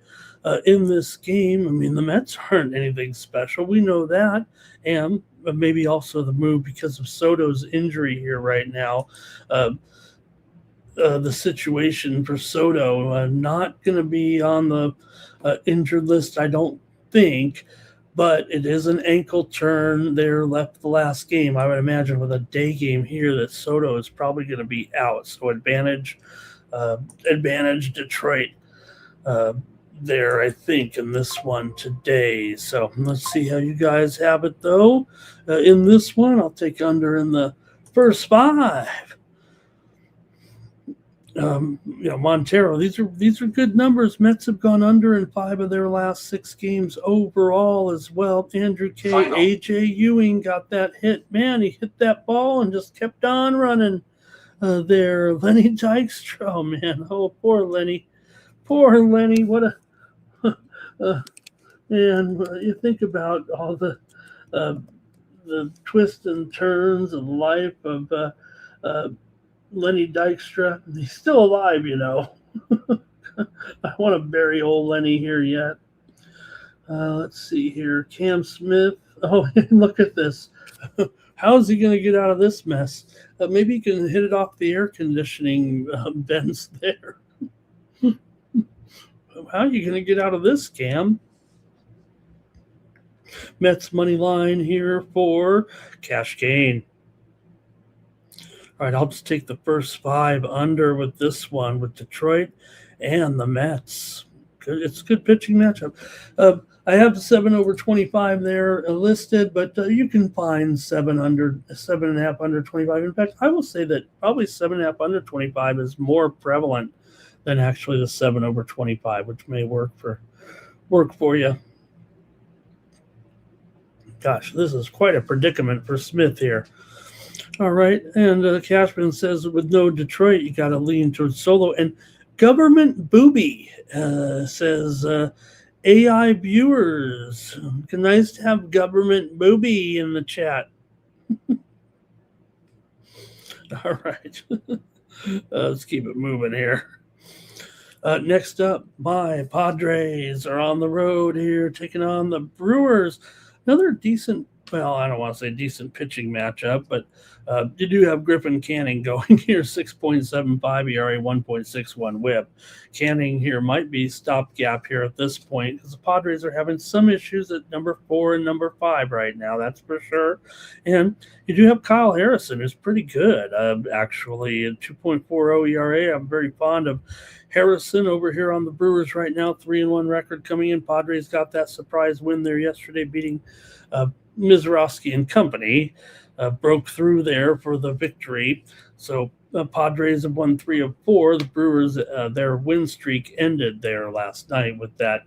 in this game. I mean, the Mets aren't anything special. We know that. And maybe also the move because of Soto's injury here right now. The situation for Soto, not going to be on the injured list, I don't think, but it is an ankle turn there left the last game. I would imagine with a day game here that Soto is probably going to be out. So advantage Detroit there, I think, in this one today. So let's see how you guys have it, though. In this one, I'll take under in the first 5. Montero, these are good numbers. Mets have gone under in 5 of their last 6 games overall as well. Andrew K. AJ Ewing got that hit. Man, he hit that ball and just kept on running there. Lenny Dykstra, oh man, oh poor Lenny. What a and you think about all the twists and turns of life of Lenny Dykstra. He's still alive, you know. I want to bury old Lenny here yet. Let's see here. Cam Smith. Oh, look at this. How is he going to get out of this mess? Maybe he can hit it off the air conditioning vents there. How are you going to get out of this, Cam? Mets money line here for cash gain. All right, I'll just take the first 5 under with this one with Detroit and the Mets. Good, it's a good pitching matchup. I have 7/25 there listed, but you can find 7.5 under 25. In fact, I will say that probably 7.5 under 25 is more prevalent than actually the 7/25, which may work for you. Gosh, this is quite a predicament for Smith here. All right, and Cashman says with no Detroit, you got to lean towards Solo. And Government Booby says AI viewers. Nice to have Government Booby in the chat. All right, let's keep it moving here. Next up, my Padres are on the road here, taking on the Brewers. Another decent, well, I don't want to say decent pitching matchup, but you do have Griffin Canning going here, 6.75 ERA, 1.61 whip. Canning here might be stopgap here at this point because the Padres are having some issues at number 4 and number 5 right now, that's for sure. And you do have Kyle Harrison, who's pretty good, actually, at 2.40 ERA. I'm very fond of Harrison over here on the Brewers right now, 3-1 record coming in. Padres got that surprise win there yesterday, beating Mizrowski and company. Broke through there for the victory. So The Padres have won 3 of 4. The Brewers, their win streak ended there last night with that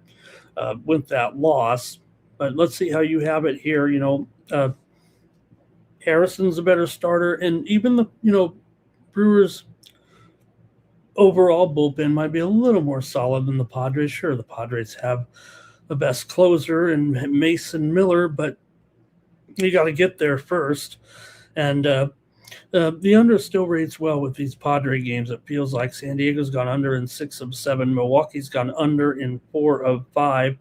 loss. But let's see how you have it here. Harrison's a better starter, and even the Brewers overall bullpen might be a little more solid than the Padres. Sure, the Padres have the best closer in Mason Miller, but you got to get there first. And the under still rates well with these Padre games. It feels like San Diego's gone under in 6 of 7. Milwaukee's gone under in 4 of 5.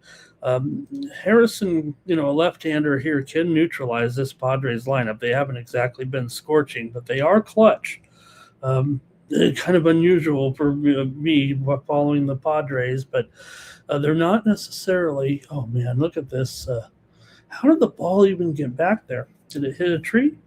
Harrison, a left-hander here, can neutralize this Padres lineup. They haven't exactly been scorching, but they are clutch. Kind of unusual for me following the Padres, but they're not necessarily. Oh man, look at this! How did the ball even get back there? Did it hit a tree?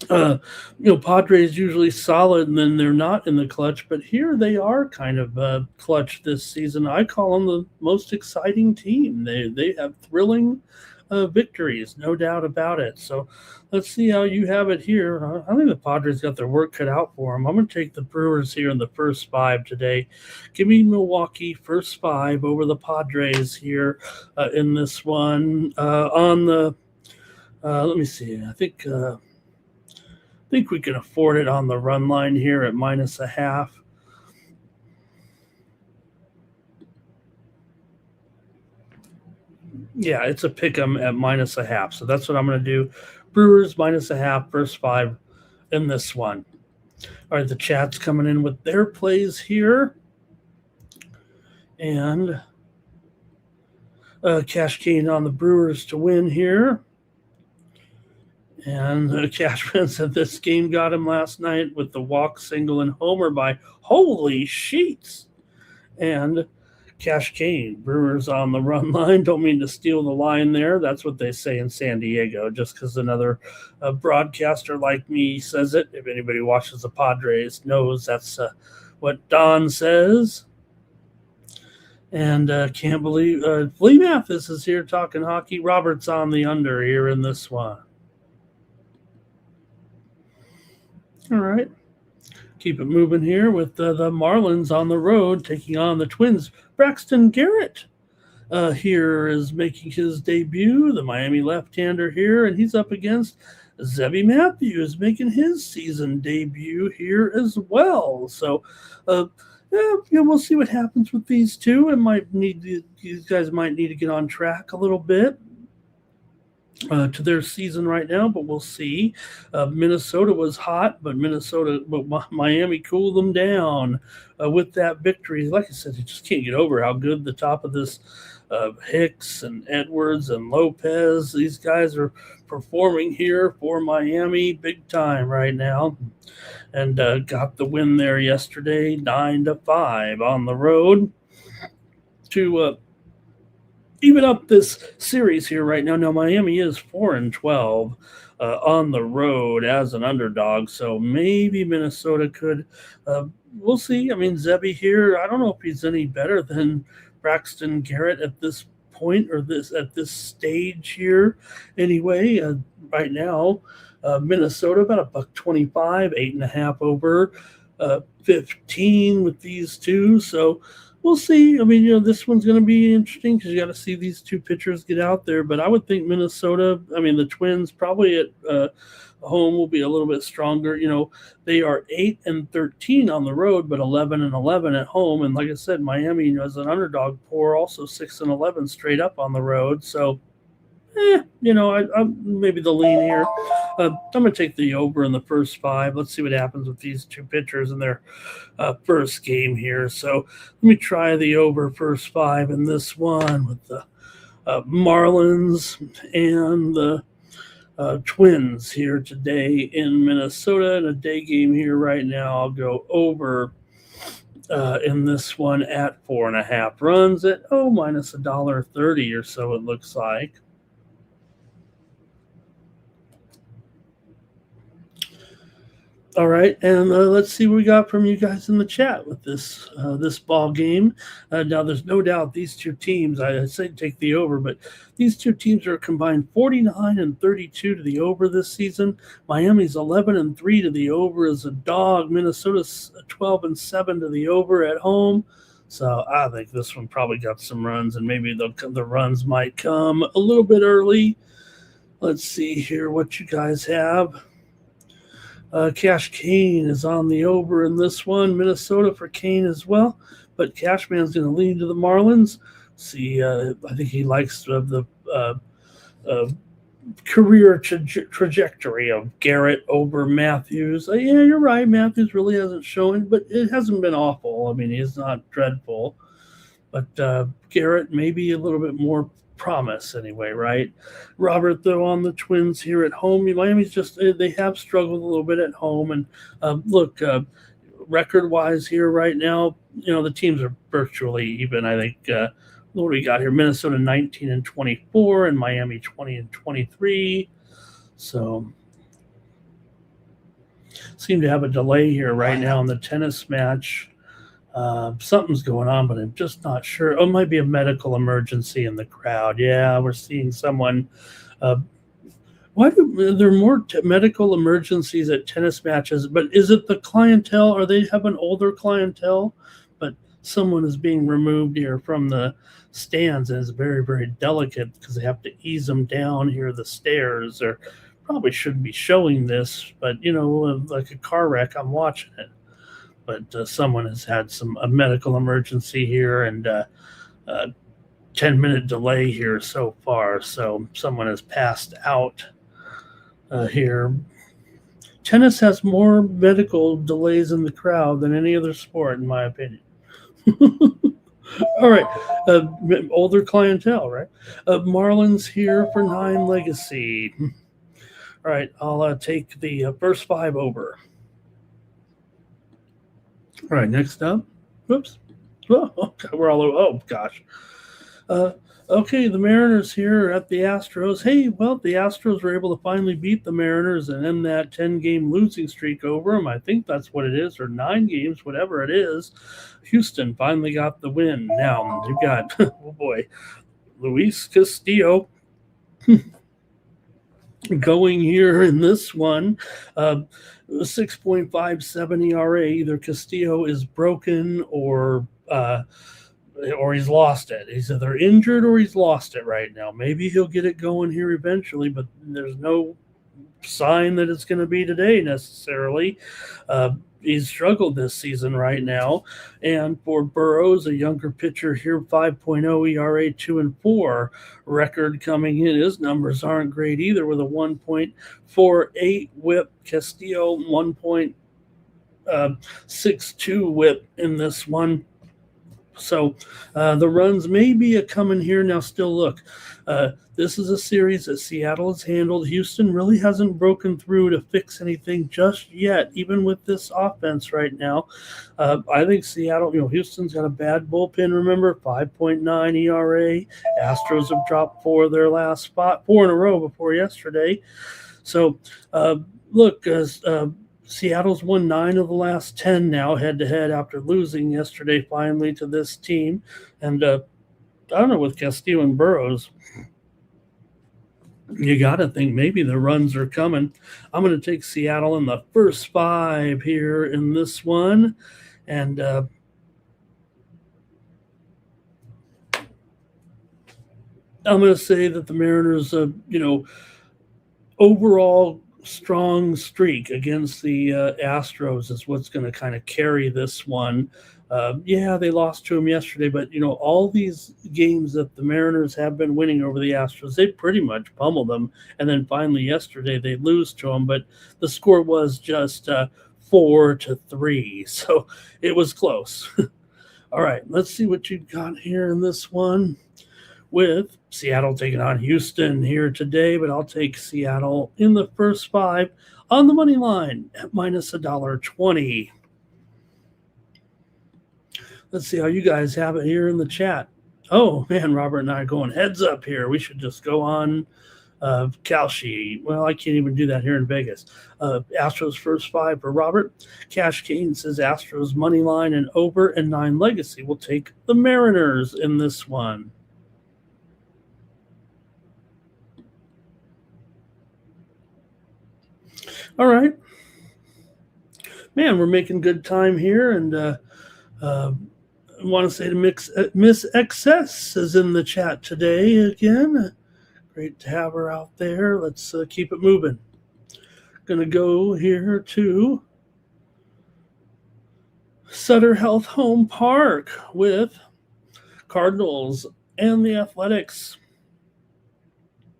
Padres usually solid, and then they're not in the clutch, but here they are kind of clutch this season. I call them the most exciting team. They have thrilling victories, no doubt about it. So let's see how you have it here. I think the Padres got their work cut out for them. I'm going to take the Brewers here in the first 5 today. Give me Milwaukee first 5 over the Padres here in this one. On the let me see. I think we can afford it on the run line here at -0.5. Yeah, it's a pick 'em at -0.5. So that's what I'm going to do. Brewers -0.5, first 5 in this one. All right, the chat's coming in with their plays here. And cash gain on the Brewers to win here. And Cashman said this game got him last night with the walk, single, and homer by holy sheets. And Cash Kane, Brewers on the run line. Don't mean to steal the line there. That's what they say in San Diego, just because another broadcaster like me says it. If anybody watches the Padres knows that's what Don says. And can't believe Lee Mathis is here talking hockey. Robert's on the under here in this one. All right. Keep it moving here with the Marlins on the road taking on the Twins. Braxton Garrett here is making his debut, the Miami left-hander here, and he's up against Zebby Matthews making his season debut here as well. So, we'll see what happens with these two. These guys might need to get on track a little bit to their season right now, but we'll see. Minnesota was hot, but Miami cooled them down with that victory. Like I said, you just can't get over how good the top of this Hicks and Edwards and Lopez, these guys are performing here for Miami big time right now, and got the win there yesterday, 9-5 on the road to even up this series here right now. Now, Miami is 4-12 on the road as an underdog, so maybe Minnesota could. We'll see. I mean, Zebby here, I don't know if he's any better than Braxton Garrett at this point or at this stage here. Anyway, right now, Minnesota about $1.25, 8.5 over 15 with these two. So we'll see. I mean, this one's going to be interesting because you got to see these two pitchers get out there. But I would think the Twins probably at home will be a little bit stronger. They are 8-13 on the road, but 11-11 at home. And like I said, Miami, as an underdog, also 6-11 straight up on the road. So, I maybe the lean here. I'm going to take the over in the first 5. Let's see what happens with these two pitchers in their first game here. So let me try the over first 5 in this one with the Marlins and the Twins here today in Minnesota. In a day game here right now, I'll go over in this one at 4.5 runs at minus $1.30 or so, it looks like. All right, and let's see what we got from you guys in the chat with this ball game. Now, there's no doubt these two teams. I say take the over, but these two teams are combined 49 and 32 to the over this season. Miami's 11 and 3 to the over as a dog. Minnesota's 12 and 7 to the over at home. So I think this one probably got some runs, and maybe the runs might come a little bit early. Let's see here what you guys have. Cash Kane is on the over in this one. Minnesota for Kane as well. But Cashman's going to lean to the Marlins. See, I think he likes the career trajectory of Garrett over Matthews. Yeah, you're right. Matthews really hasn't shown, but it hasn't been awful. I mean, he's not dreadful. But Garrett maybe a little bit more promise anyway, right? Robert, though, on the Twins here at home. Miami's they have struggled a little bit at home. And look, record-wise here right now, the teams are virtually even. I think, what do we got here? Minnesota 19 and 24 and Miami 20 and 23. So seem to have a delay here right now in the tennis match. Something's going on, but I'm just not sure. Oh, it might be a medical emergency in the crowd. Yeah, we're seeing someone. Why do there are more medical emergencies at tennis matches? But is it the clientele? Or they have an older clientele? But someone is being removed here from the stands, and it's very, very delicate because they have to ease them down here the stairs. Or probably shouldn't be showing this, but like a car wreck, I'm watching it. But someone has had a medical emergency here, and 10-minute delay here so far. So someone has passed out here. Tennis has more medical delays in the crowd than any other sport, in my opinion. All right, older clientele, right? Marlins here for 9 legacy. All right, I'll take the first 5 over. All right, next up. Whoops. Oh, okay, we're all over. Oh, gosh. Okay, the Mariners here at the Astros. Hey, well, the Astros were able to finally beat the Mariners and end that 10-game losing streak over them. I think that's what it is, or 9 games, whatever it is. Houston finally got the win. Now, you've got, oh boy, Luis Castillo going here in this one. 6.57 ERA. Either Castillo is broken or he's lost it. He's either injured or he's lost it right now. Maybe he'll get it going here eventually, but there's no sign that it's going to be today necessarily. He's struggled this season right now. And for Burrows, a younger pitcher here, 5.0 ERA, 2-4 record coming in. His numbers aren't great either, with a 1.48 whip. Castillo, 1.62 whip in this one. So the runs may be a coming here. Now, still look, this is a series that Seattle has handled. Houston really hasn't broken through to fix anything just yet, even with this offense right now. I think Seattle, Houston's got a bad bullpen, remember, 5.9 ERA. Astros have dropped 4 of their last spot, 4 in a row before yesterday. So, look, Seattle's won 9 of the last 10 now head-to-head after losing yesterday finally to this team. And I don't know, with Castillo and Burrows, you got to think maybe the runs are coming. I'm going to take Seattle in the first 5 here in this one. And I'm going to say that the Mariners, overall strong streak against the Astros is what's going to kind of carry this one. They lost to them yesterday, but all these games that the Mariners have been winning over the Astros, they pretty much pummeled them. And then finally yesterday they lose to them, but the score was just 4-3, so it was close. All right, let's see what you got here in this one, with Seattle taking on Houston here today, but I'll take Seattle in the first 5 on the money line at minus $1.20. Let's see how you guys have it here in the chat. Oh, man, Robert and I are going heads up here. We should just go on Kalshi. Well, I can't even do that here in Vegas. Astros first 5 for Robert. Cash Kane says Astros money line and over and 9 legacy. We'll take the Mariners in this one. All right. Man, we're making good time here, and I want to say to Miss XS is in the chat today again. Great to have her out there. Let's keep it moving. Going to go here to Sutter Health Home Park with Cardinals and the Athletics.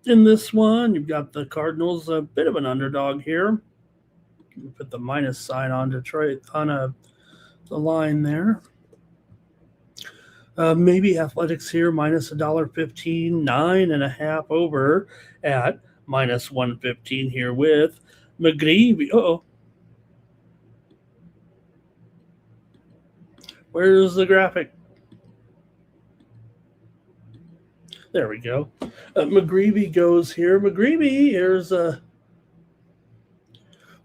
In this one, you've got the Cardinals, a bit of an underdog here. Put the minus sign on Detroit on the line there. Maybe Athletics here minus $1.15, 9.5 over at minus 115 here with McGreevy. Uh-oh. Where's the graphic? There we go. McGreevy goes here.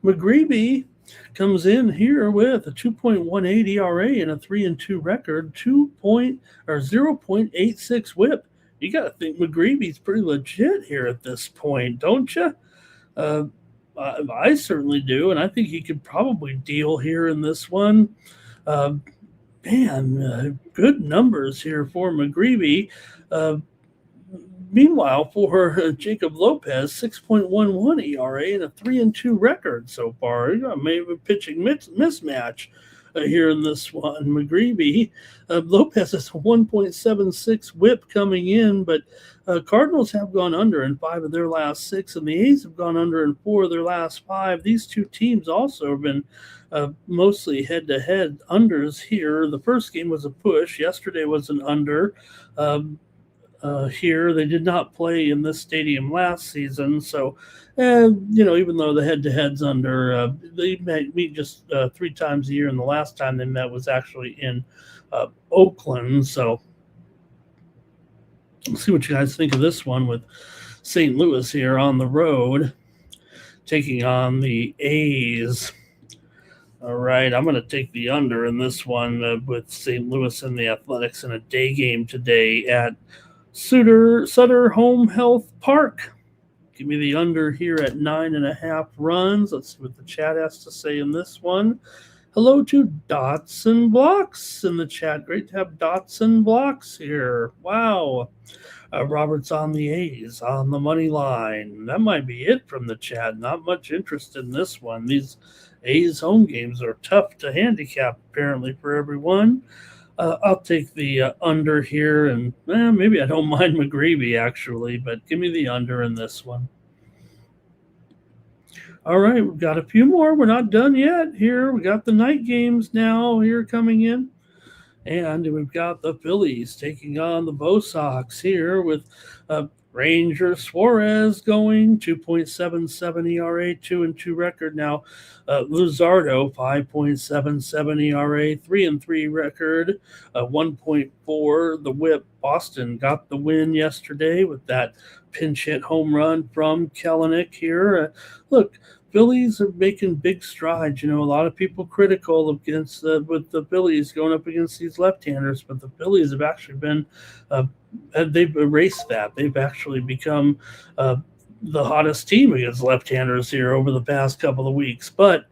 McGreevy comes in here with a 2.18 ERA and a 3-2 record, 0.86 WHIP. You got to think McGreevy's pretty legit here at this point, don't you? I certainly do, and I think he could probably deal here in this one. Good numbers here for McGreevy. Meanwhile, for Jacob Lopez, 6.11 ERA and a 3-2 record so far. Maybe a pitching mismatch here in this one. McGreevy, Lopez has a 1.76 WHIP coming in, but Cardinals have gone under in 5 of their last 6, and the A's have gone under in 4 of their last 5. These two teams also have been mostly head-to-head unders here. The first game was a push. Yesterday was an under. Here. They did not play in this stadium last season, so even though the head-to-head's under, they meet just 3 times a year, and the last time they met was actually in Oakland. So let's see what you guys think of this one with St. Louis here on the road, taking on the A's. All right, I'm going to take the under in this one with St. Louis and the Athletics in a day game today at Sutter Home Health Park. Give me the under here at 9.5 runs. Let's see what the chat has to say in this one. Hello to Dots and Blocks in the chat. Great to have Dots and Blocks here. Wow. Robert's on the A's on the money line. That might be it from the chat. Not much interest in this one. These A's home games are tough to handicap, apparently, for everyone. I'll take the under here, and maybe I don't mind McGreevy, actually, but give me the under in this one. All right, we've got a few more. We're not done yet here. We got the night games now here coming in. And we've got the Phillies taking on the Bo Sox here with Ranger Suarez going 2.77 ERA, 2-2 record. Now, Luzardo 5.77 ERA, 3-3 record, 1.4 the WHIP. Boston got the win yesterday with that pinch hit home run from Kellenic here. Look, Phillies are making big strides. A lot of people critical against with the Phillies going up against these left-handers, but the Phillies have actually been they've erased that. They've actually become the hottest team against left-handers here over the past couple of weeks. But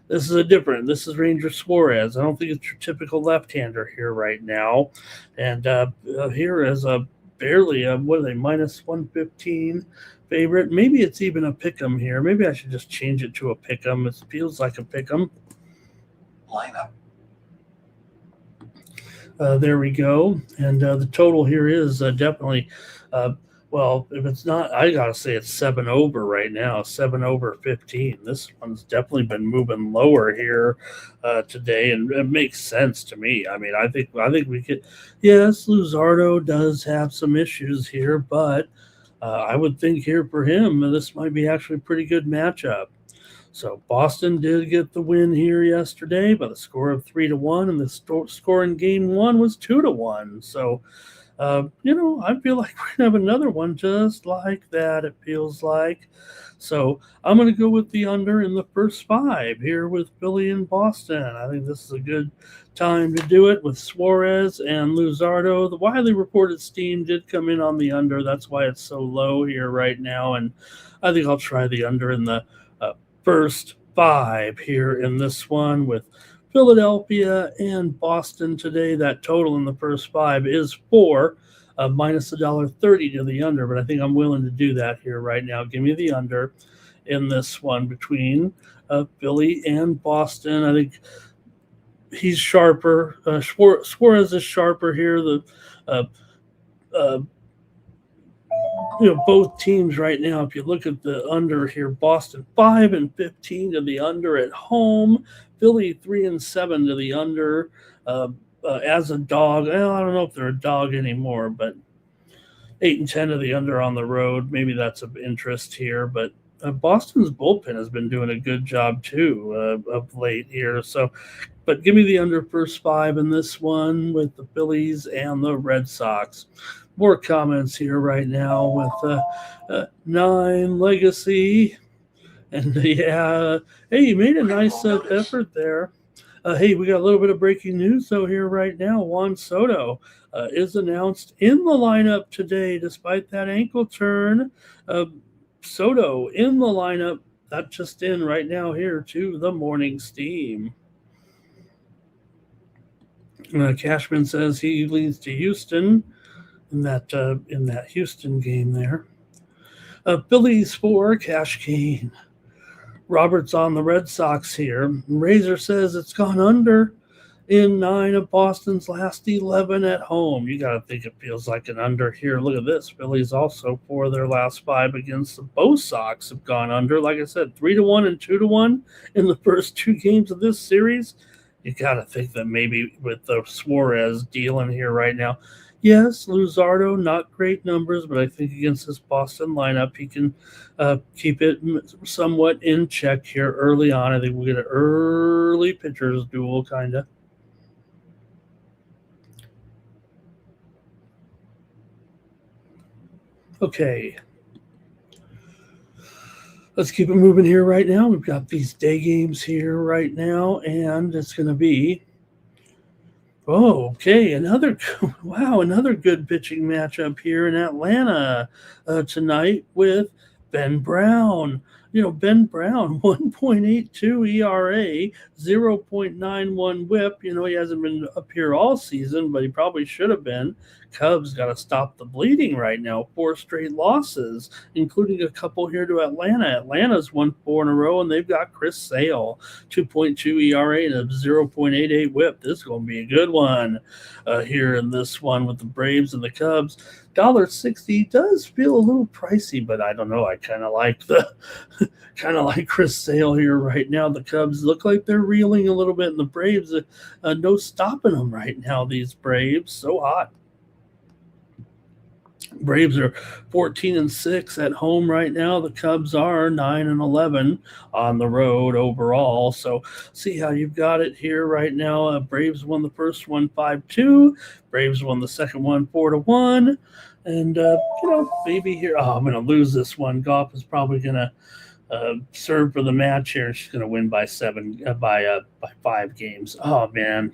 this is Ranger Suarez. I don't think it's your typical left-hander here right now. And here is a barely minus 115 favorite. Maybe it's even a pick'em here. Maybe I should just change it to a pick'em. It feels like a pick'em. Lineup. There we go. And the total here is definitely, if it's not, I got to say it's 7 over right now, 7 over 15. This one's definitely been moving lower here today, and it makes sense to me. I mean, I think we could, yes, Luzardo does have some issues here, but I would think here for him, this might be actually a pretty good matchup. So Boston did get the win here yesterday by the score of 3-1, and the score in game 1 was 2-1. So I feel like we're going to have another one just like that, it feels like. So I'm going to go with the under in the first 5 here with Philly and Boston. I think this is a good time to do it with Suarez and Luzardo. The widely reported steam did come in on the under. That's why it's so low here right now. And I think I'll try the under in the first 5 here in this one with Philadelphia and Boston today. That total in the first 5 is 4, minus $1.30 to the under, but I think I'm willing to do that here right now. Give me the under in this one between Philly and Boston. I think he's sharper. Suarez is sharper here. The uh, both teams right now, if you look at the under here, Boston 5-15 to the under at home, Philly 3-7 to the under as a dog. Well, I don't know if they're a dog anymore, but 8-10 to the under on the road. Maybe that's of interest here, but Boston's bullpen has been doing a good job too of late here. So, but give me the under first 5 in this one with the Phillies and the Red Sox. More comments here right now with 9 Legacy. And hey, you made a nice effort there. Hey, we got a little bit of breaking news, though, here right now. Juan Soto is announced in the lineup today, despite that ankle turn. Soto in the lineup, not just in right now here to the morning steam. Cashman says he leads to Houston in that Houston game there. Phillies 4, Cash Kane. Robert's on the Red Sox here. Razor says it's gone under in 9 of Boston's last 11 at home. You got to think it feels like an under here. Look at this. Phillies also 4 of their last 5 against the Bo Sox have gone under. Like I said, 3-1 and 2-1 in the first 2 games of this series. You got to think that maybe with the Suarez deal in here right now. Yes, Luzardo, not great numbers, but I think against this Boston lineup, he can keep it somewhat in check here early on. I think we'll get an early pitcher's duel, kind of. Okay. Let's keep it moving here right now. We've got these day games here right now, and it's going to be another good pitching matchup here in Atlanta tonight with Ben Brown. Ben Brown, 1.82 ERA, 0.91 whip. He hasn't been up here all season, but he probably should have been. Cubs got to stop the bleeding right now. 4 straight losses, including a couple here to Atlanta. Atlanta's won 4 in a row, and they've got Chris Sale, 2.2 ERA and a 0.88 whip. This is going to be a good one here in this one with the Braves and the Cubs. $1.60 does feel a little pricey, but I don't know. I kind of like Chris Sale here right now. The Cubs look like they're reeling a little bit, and the Braves, no stopping them right now. These Braves, so hot. Braves are 14-6 at home right now. The Cubs are 9-11 on the road overall. So see how you've got it here right now. Braves won the first one 5-2. Braves won the second one 4-1. And maybe here. I'm going to lose this one. Goff is probably going to serve for the match here. She's going to win by 5 games. Oh man.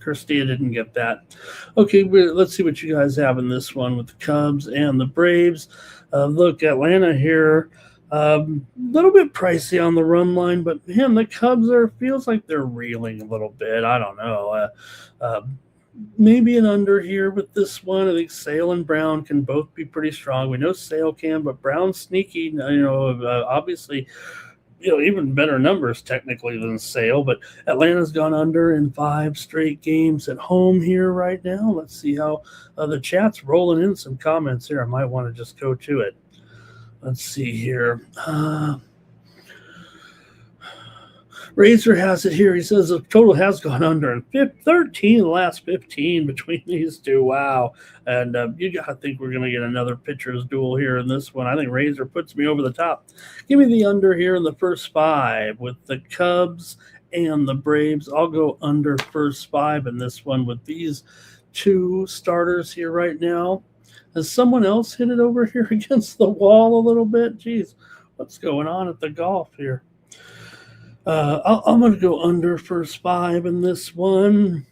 Kirstia didn't get that. Okay, let's see what you guys have in this one with the Cubs and the Braves. Look, Atlanta here, little bit pricey on the run line, but man, the Cubs feels like they're reeling a little bit. I don't know. Maybe an under here with this one. I think Sale and Brown can both be pretty strong. We know Sale can, but Brown's sneaky. Obviously, even better numbers technically than Sale, but Atlanta's gone under in 5 straight games at home here right now. Let's see how the chat's rolling in some comments here. I might want to just go to it. Let's see here. Razor has it here. He says the total has gone under in 13 of the last 15 between these two. Wow. And you got to think we're going to get another pitcher's duel here in this one. I think Razor puts me over the top. Give me the under here in the first 5 with the Cubs and the Braves. I'll go under first 5 in this one with these two starters here right now. Has someone else hit it over here against the wall a little bit? Jeez, what's going on at the golf here? I'm going to go under first 5 in this one.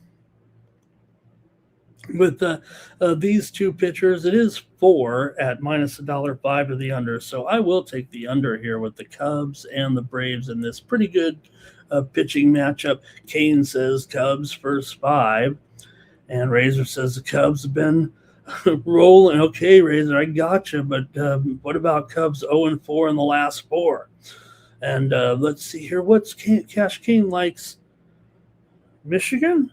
With these two pitchers, it is 4 at minus $1.05 to the under. So I will take the under here with the Cubs and the Braves in this pretty good pitching matchup. Kane says Cubs first 5, and Razor says the Cubs have been rolling. Okay, Razor, I gotcha, but what about Cubs 0-4 in the last 4? And let's see here. What's Cash Kane likes? Michigan?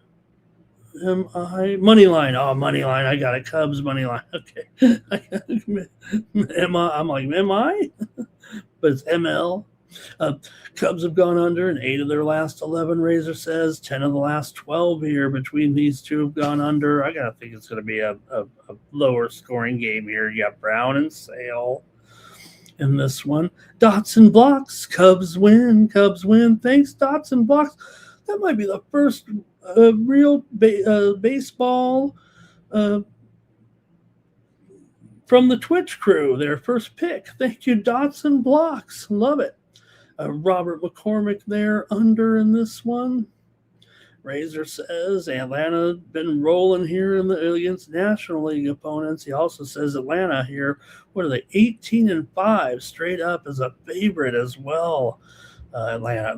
Moneyline. Oh, Moneyline. I got it. Cubs Moneyline. Okay. I'm like, am I? But it's ML. Cubs have gone under in 8 of their last 11, Razor says. 10 of the last 12 here between these two have gone under. I got to think it's going to be a lower scoring game here. You got Brown and Sale in this one. Dots and blocks. Cubs win. Cubs win. Thanks, Dots and blocks. That might be the first real baseball from the Twitch crew. Their first pick. Thank you, Dots and blocks. Love it. Robert McCormick there under in this one. Razor says Atlanta been rolling here against National League opponents. He also says Atlanta here, what are they, 18-5 straight up as a favorite as well.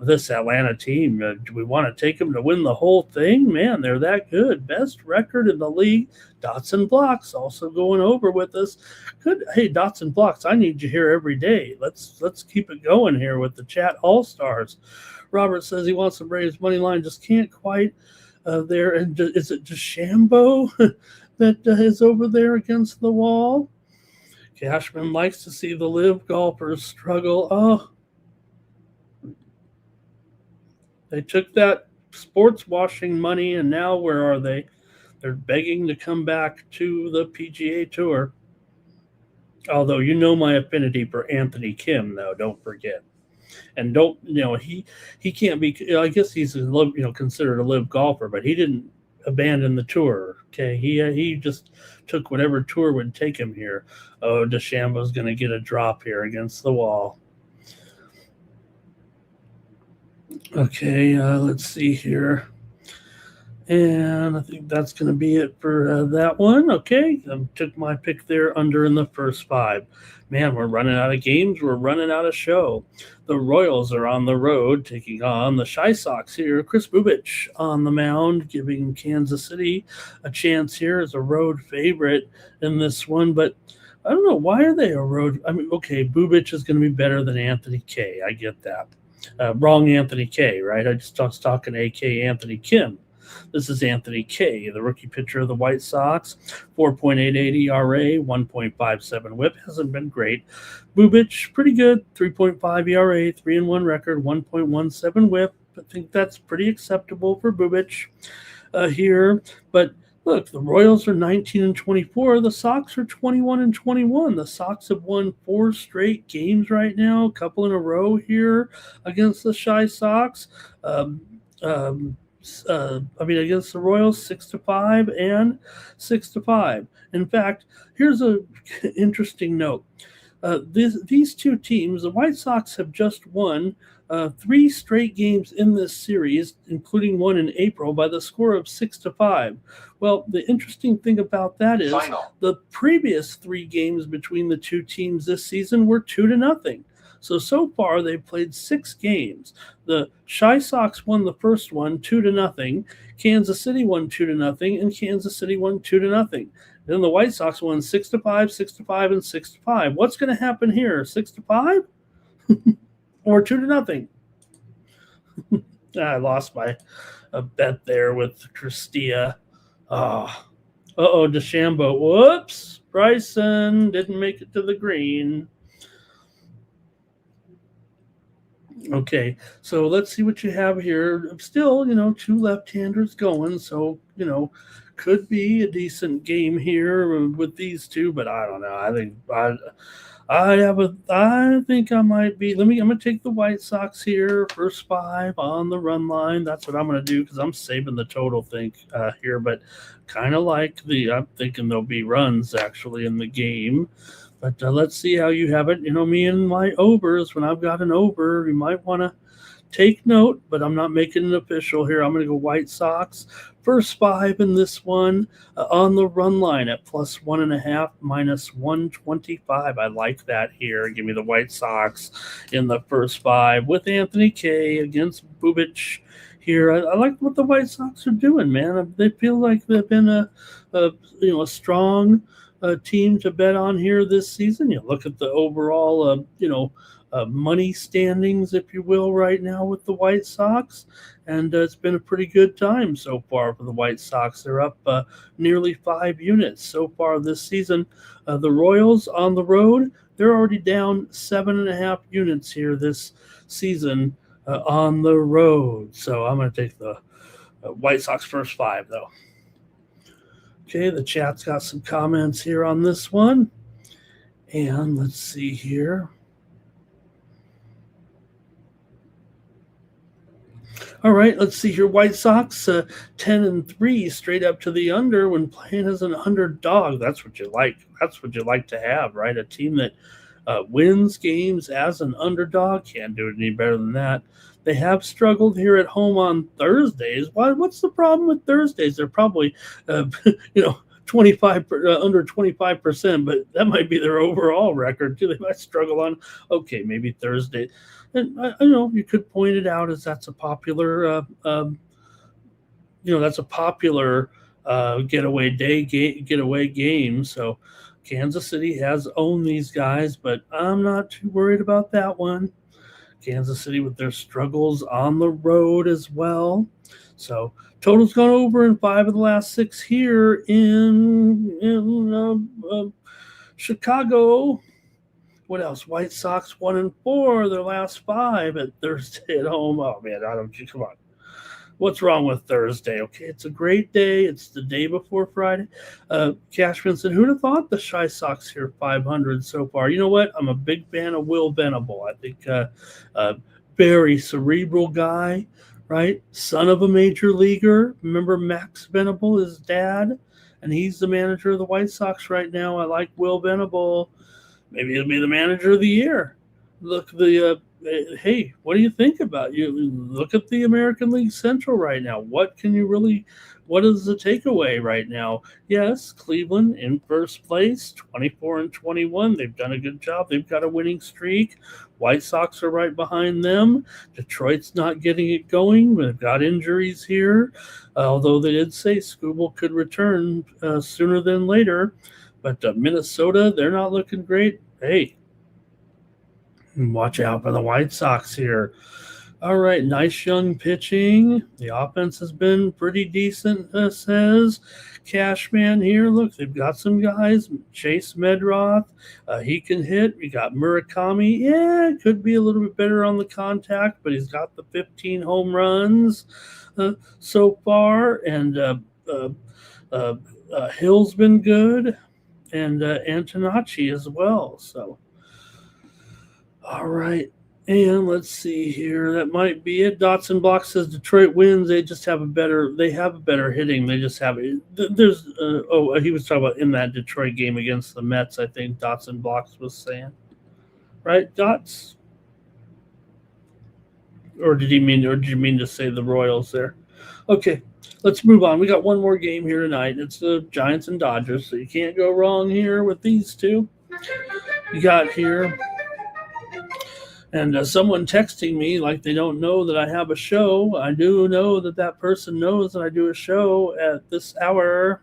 This Atlanta team, do we want to take them to win the whole thing? Man, they're that good. Best record in the league. Dots and blocks also going over with us. Good. Hey, Dots and blocks, I need you here every day. Let's keep it going here with the chat all-stars. Robert says he wants the Braves money line, just can't quite there. And is it DeChambeau that is over there against the wall? Cashman likes to see the live golfers struggle. Oh, they took that sports washing money, and now where are they? They're begging to come back to the PGA Tour. Although you know my affinity for Anthony Kim, though, don't forget. And don't, he can't be, I guess he's, considered a live golfer, but he didn't abandon the tour. Okay. He just took whatever tour would take him here. Oh, DeChambeau's going to get a drop here against the wall. Okay, let's see here. And I think that's going to be it for that one. Okay, I took my pick there under in the first 5. Man, we're running out of games. We're running out of show. The Royals are on the road taking on the Shy Sox here. Chris Bubich on the mound, giving Kansas City a chance here as a road favorite in this one. But I don't know, why are they a road? I mean, okay, Bubich is going to be better than Anthony K. I get that. Wrong Anthony K, right? I just was talking A.K. Anthony Kim. This is Anthony K, the rookie pitcher of the White Sox. 4.88 ERA, 1.57 whip. Hasn't been great. Bubich, pretty good. 3.5 ERA, 3-1 record, 1.17 whip. I think that's pretty acceptable for Bubich here. But look, the Royals are 19-24. The Sox are 21-21. The Sox have won 4 straight games right now, a couple in a row here against the Shy Sox. Against the Royals, 6-5 and 6-5. In fact, here's an interesting note. These two teams, the White Sox have just won 3 straight games in this series, including one in April, by the score of 6-5. Well, the interesting thing about that is the previous 3 games between the two teams this season were 2-0. So far, they've played 6 games. The Shy Sox won the first one 2-0. Kansas City won 2-0, and Kansas City won 2-0. Then the White Sox won 6-5, 6-5, and 6-5. What's going to happen here? 6-5 or 2-0? I lost my bet there with Christia. DeChambeau. Whoops. Bryson didn't make it to the green. Okay, so let's see what you have here. Still, 2 left-handers going, so, could be a decent game here with these two, but I don't know. I think I might be. I'm gonna take the White Sox here, first 5 on the run line. That's what I'm gonna do because I'm saving the total here, but kind of like I'm thinking there'll be runs actually in the game. But let's see how you have it. Me and my overs. When I've got an over, you might want to take note, but I'm not making it official here. I'm going to go White Sox. First 5 in this one on the run line at plus 1.5, minus 125. I like that here. Give me the White Sox in the first 5 with Anthony K against Bubich here. I like what the White Sox are doing, man. They feel like they've been a strong team to bet on here this season. You look at the overall, money standings, if you will, right now with the White Sox. And it's been a pretty good time so far for the White Sox. They're up nearly 5 units so far this season. The Royals on the road, they're already down 7.5 units here this season on the road. So I'm going to take the White Sox first 5, though. Okay, the chat's got some comments here on this one. And let's see here. All right, let's see here. White Sox 10-3 straight up to the under when playing as an underdog. That's what you like. That's what you like to have, right? A team that wins games as an underdog. Can't do it any better than that. They have struggled here at home on Thursdays. What's the problem with Thursdays? They're probably, 25 under 25%, but that might be their overall record too. They might struggle on maybe Thursday. And I know you could point it out as that's a popular getaway game. So Kansas City has owned these guys, but I'm not too worried about that one. Kansas City with their struggles on the road as well. So total's gone over in 5 of the last 6 here in Chicago. What else? White Sox 1-4 their last 5 at Thursday at home. Oh man, come on. What's wrong with Thursday? Okay, it's a great day. It's the day before Friday. Cashman said, who'd have thought the Chi Sox here 500 so far? You know what? I'm a big fan of Will Venable. I think very cerebral guy, right? Son of a major leaguer. Remember Max Venable, his dad? And he's the manager of the White Sox right now. I like Will Venable. Maybe he'll be the manager of the year. Look, hey, what do you think about you? Look at the American League Central right now. What is the takeaway right now? Yes, Cleveland in first place, 24-21. They've done a good job. They've got a winning streak. White Sox are right behind them. Detroit's not getting it going. They've got injuries here, although they did say Skubal could return sooner than later. But Minnesota, they're not looking great. Hey, watch out for the White Sox here. All right, nice young pitching. The offense has been pretty decent, says Cashman here. Look, they've got some guys. Chase Medroth, he can hit. We got Murakami. Yeah, could be a little bit better on the contact, but he's got the 15 home runs so far. And Hill's been good. And Antonacci as well. So, all right. And let's see here. That might be it. Dotson Block says Detroit wins. They have a better hitting. They just have it. He was talking about in that Detroit game against the Mets, I think Dotson Blocks was saying. Right, Dots? Or did you mean to say the Royals there? Okay. Let's move on. We got one more game here tonight. It's the Giants and Dodgers, so you can't go wrong here with these two. You got here. And someone texting me like they don't know that I have a show. I do know that person knows that I do a show at this hour.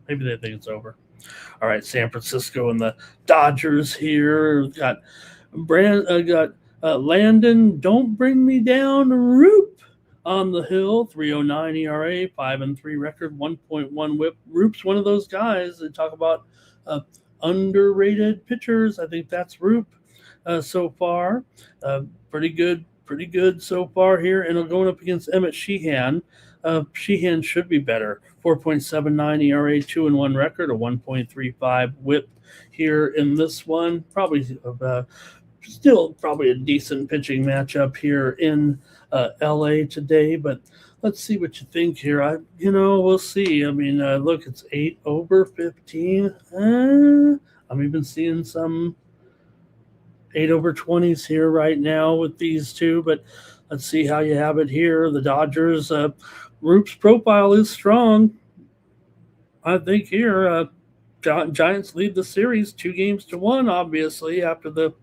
Maybe they think it's over. All right, San Francisco and the Dodgers here. We've got Landon, don't bring me down, Roop. On the hill, 3.09 ERA, 5-3 record, 1.1 whip. Roop's one of those guys that talk about underrated pitchers. I think that's Roop so far. Pretty good pretty good so far here, and going up against Emmett Sheehan. Sheehan should be better. 4.79 ERA, 2-1 record, a 1.35 WHIP here in this one. Probably still probably a decent pitching matchup here in LA today, but let's see what you think here. We'll see. I mean, look, it's 8 over 15. I'm even seeing some 8 over 20s here right now with these two, but let's see how you have it here. The Dodgers, Roop's profile is strong. I think here, Giants lead the series 2-1, obviously, after the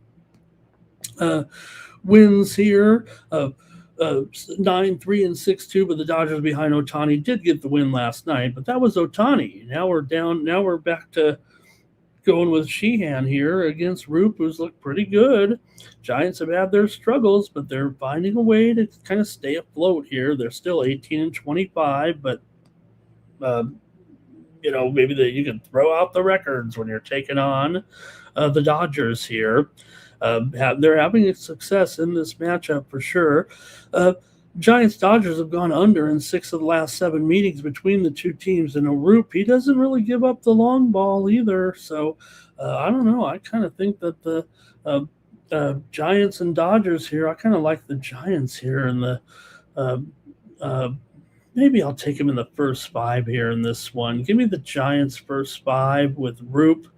wins here. 9-3 and 6-2, but the Dodgers behind Ohtani did get the win last night, but that was Ohtani. Now we're down. Now we're back to going with Sheehan here against Roop, who's looked pretty good. Giants have had their struggles, but they're finding a way to kind of stay afloat here. They're still 18 and 25, but maybe you can throw out the records when you're taking on the Dodgers here. They're having success in this matchup for sure. Giants-Dodgers have gone under in 6 of the last 7 meetings between the two teams. And Roop, he doesn't really give up the long ball either. So I don't know. I kind of think that the Giants and Dodgers here, I kind of like the Giants here in the maybe I'll take them in the first 5 here in this one. Give me the Giants first 5 with Roop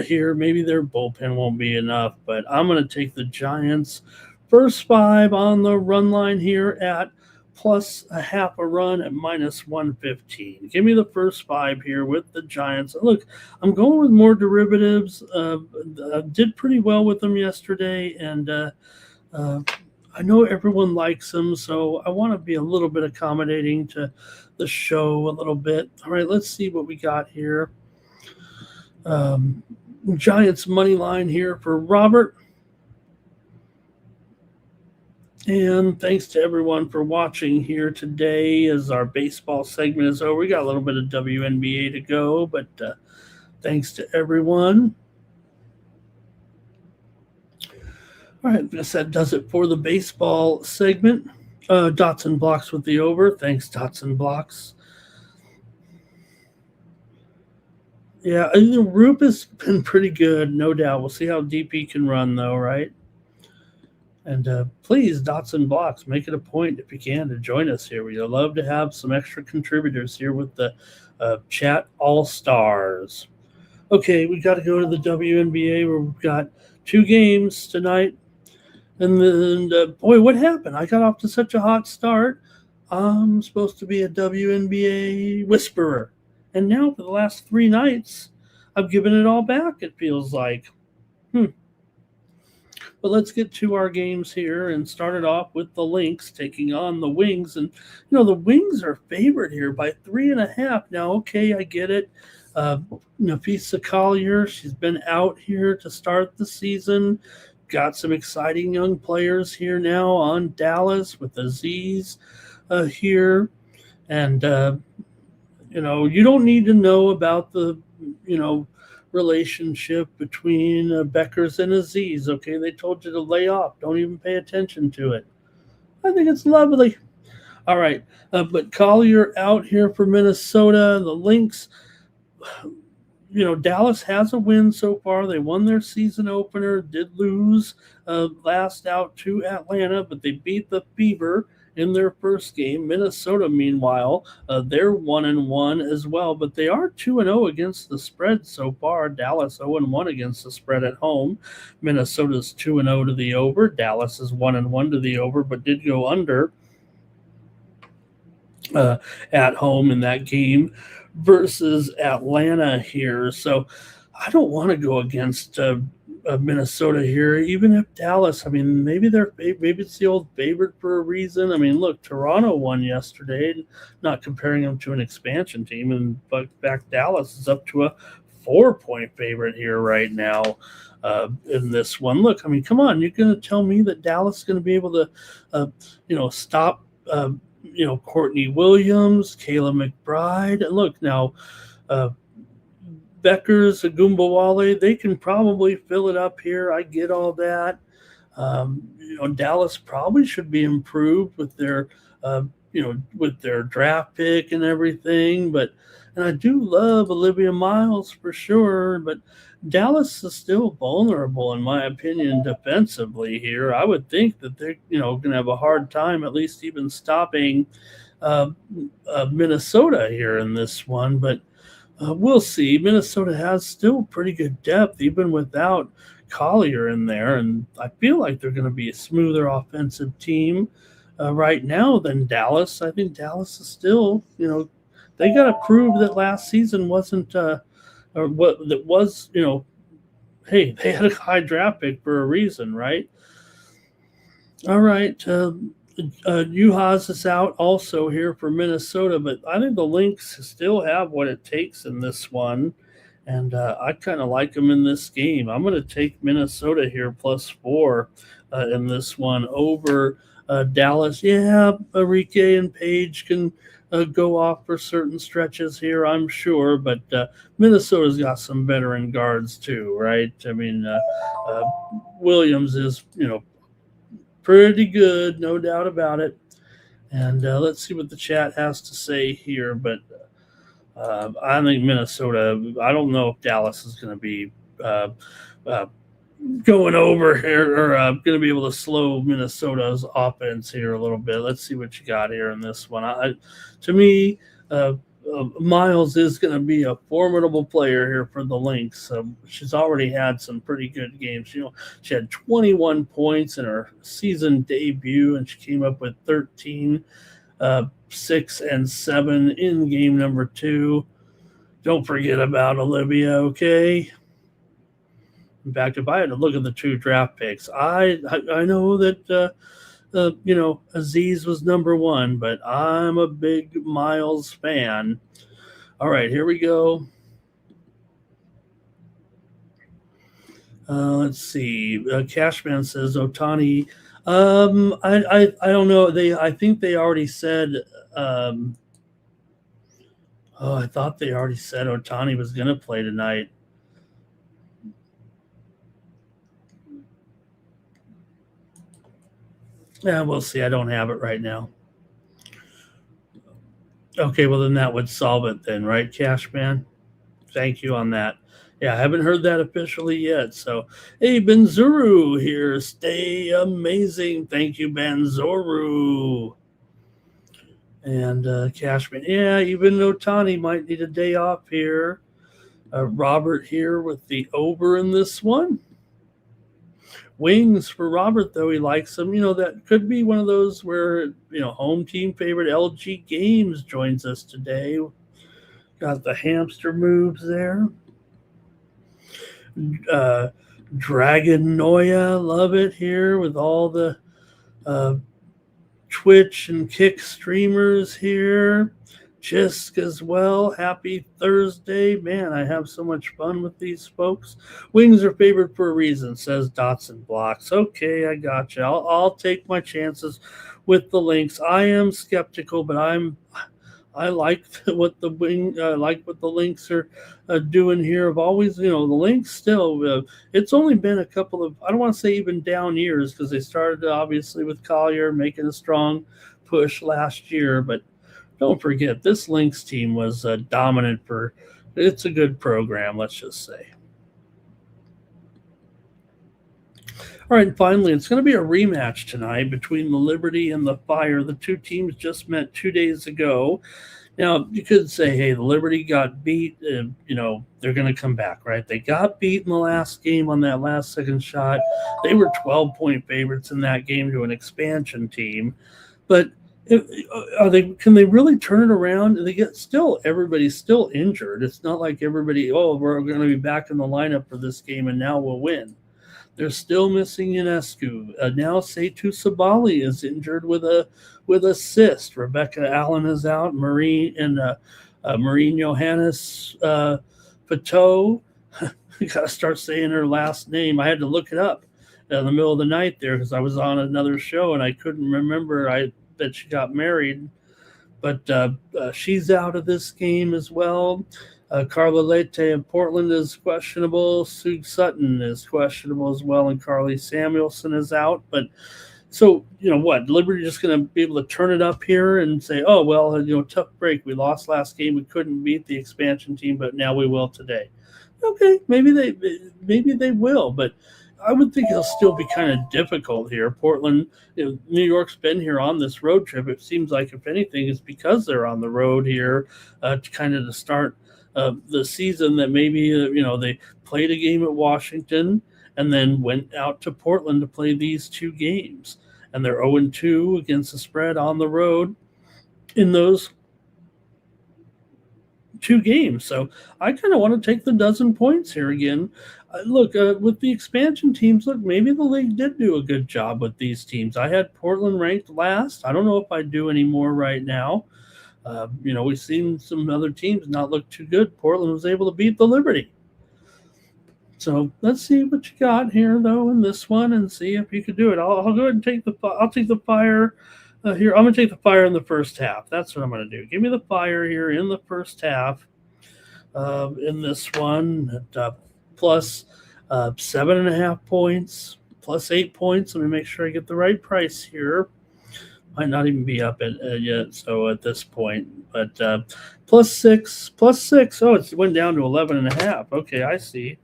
here. Maybe their bullpen won't be enough, but I'm going to take the Giants first 5 on the run line here at plus a half a run at minus 115. Give me the first 5 here with the Giants. Look, I'm going with more derivatives. Did pretty well with them yesterday, and I know everyone likes them, so I want to be a little bit accommodating to the show a little bit. All right, let's see what we got here. Giants money line here for Robert. And thanks to everyone for watching here today as our baseball segment is over. We got a little bit of WNBA to go, but thanks to everyone. All right, I guess that does it for the baseball segment. Dots and Blocks with the over. Thanks, Dots and Blocks. Yeah, Roop has been pretty good, no doubt. We'll see how deep he can run, though, right? And please, Dots and Blocks, make it a point, if you can, to join us here. We'd love to have some extra contributors here with the Chat All-Stars. Okay, we got to go to the WNBA where we've got 2 games tonight. And then, boy, what happened? I got off to such a hot start. I'm supposed to be a WNBA whisperer. And now for the last 3 nights, I've given it all back, it feels like. But let's get to our games here and start it off with the Lynx taking on the Wings. And, the Wings are favored here by 3.5. Now, okay, I get it. Nafisa Collier, she's been out here to start the season. Got some exciting young players here now on Dallas with Aziz here. And, you don't need to know about the, relationship between Beckers and Aziz, okay? They told you to lay off. Don't even pay attention to it. I think it's lovely. All right, but Collier out here for Minnesota. The Lynx, Dallas has a win so far. They won their season opener, did lose last out to Atlanta, but they beat the Fever in their first game. Minnesota, meanwhile, they're 1-1 as well, but they are 2-0 against the spread so far. Dallas 0-1 against the spread at home. Minnesota's 2-0 to the over. Dallas is 1-1 to the over, but did go under at home in that game versus Atlanta here. So I don't want to go against Minnesota here, even if Dallas, maybe it's the old favorite for a reason. Look, Toronto won yesterday, not comparing them to an expansion team, and but back Dallas is up to a 4-point favorite here right now in this one. Look, come on, you're going to tell me that Dallas is going to be able to, stop, Courtney Williams, Kayla McBride, and look now, Beckers, Agumbawale, they can probably fill it up here. I get all that. Dallas probably should be improved with their, with their draft pick and everything. And I do love Olivia Miles for sure, but Dallas is still vulnerable, in my opinion, defensively here. I would think that they're, going to have a hard time at least even stopping uh, Minnesota here in this one. But we'll see. Minnesota has still pretty good depth, even without Collier in there, and I feel like they're going to be a smoother offensive team right now than Dallas. I think Dallas is still, they got to prove that last season wasn't, or what that was, hey, they had a high draft pick for a reason, right? All right. Juhas is out also here for Minnesota, but I think the Lynx still have what it takes in this one. And I kind of like them in this game. I'm going to take Minnesota here +4 in this one over Dallas. Yeah, Enrique and Page can go off for certain stretches here, I'm sure, but Minnesota's got some veteran guards too, right? I mean, Williams is, pretty good, no doubt about it. And let's see what the chat has to say here. But I think Minnesota, I don't know if Dallas is going to be uh, going over here or going to be able to slow Minnesota's offense here a little bit. Let's see what you got here in this one. To me, Miles is going to be a formidable player here for the Lynx. She's already had some pretty good games. She had 21 points in her season debut, and she came up with 13, 6, and 7 in game number 2. Don't forget about Olivia, okay? In fact, if I had to look at the 2 draft picks, I know that Aziz was number 1, but I'm a big Miles fan. All right, here we go. Let's see. Cashman says Ohtani. I don't know. I think they already said. I thought they already said Ohtani was going to play tonight. Yeah, we'll see. I don't have it right now. Okay, well, then that would solve it then, right, Cashman? Thank you on that. Yeah, I haven't heard that officially yet. So, hey, Benzuru here. Stay amazing. Thank you, Benzuru. And Cashman, yeah, even Ohtani might need a day off here. Robert here with the over in this one. Wings for Robert, though. He likes them. That could be one of those where, home team favorite LG Games joins us today. Got the hamster moves there. Dragon Noya, love it here with all the Twitch and Kick streamers here. Jisk as well. Happy Thursday. Man, I have so much fun with these folks. Wings are favored for a reason, says Dotson Blocks. Okay, I got you. I'll take my chances with the Lynx. I am skeptical, but I like what the Lynx are doing here. I've always, the Lynx still, it's only been a couple of, I don't want to say even down years, because they started obviously with Collier making a strong push last year, but don't forget, this Lynx team was dominant it's a good program, let's just say. All right, and finally, it's going to be a rematch tonight between the Liberty and the Fire. The 2 teams just met 2 days ago. Now, you could say, hey, the Liberty got beat. They're going to come back, right? They got beat in the last game on that last second shot. They were 12-point favorites in that game to an expansion team. But can they really turn it around? Everybody's still injured. It's not like everybody, we're going to be back in the lineup for this game and now we'll win. They're still missing Ionescu. Now Seitu Sabali is injured with a cyst. Rebecca Allen is out. Maureen Johannes Pateau. You got to start saying her last name. I had to look it up in the middle of the night there because I was on another show and I couldn't remember that she got married. But she's out of this game as well. Carla Leite in Portland is questionable. Sue Sutton is questionable as well, and Carly Samuelson is out. But so, what? Liberty just going to be able to turn it up here and say, oh, well, tough break. We lost last game. We couldn't beat the expansion team, but now we will today. Okay, maybe they will, but I would think it'll still be kind of difficult here. Portland, New York's been here on this road trip. It seems like, if anything, it's because they're on the road here to start the season that maybe, they played a game at Washington and then went out to Portland to play these two games. And they're 0-2 against the spread on the road in those two games. So I kind of want to take the dozen points here again. Look, with the expansion teams, maybe the league did do a good job with these teams. I had Portland ranked last. I don't know if I do any more right now. We've seen some other teams not look too good. Portland was able to beat the Liberty. So let's see what you got here, though, in this one, and see if you could do it. I'll go ahead and take the fire here. I'm going to take the fire in the first half. That's what I'm going to do. Give me the fire here in the first half in this one at plus 7.5 points, plus 8 points. Let me make sure I get the right price here. Might not even be up yet, so at this point. But plus 6. Oh, it went down to 11.5. Okay, I see.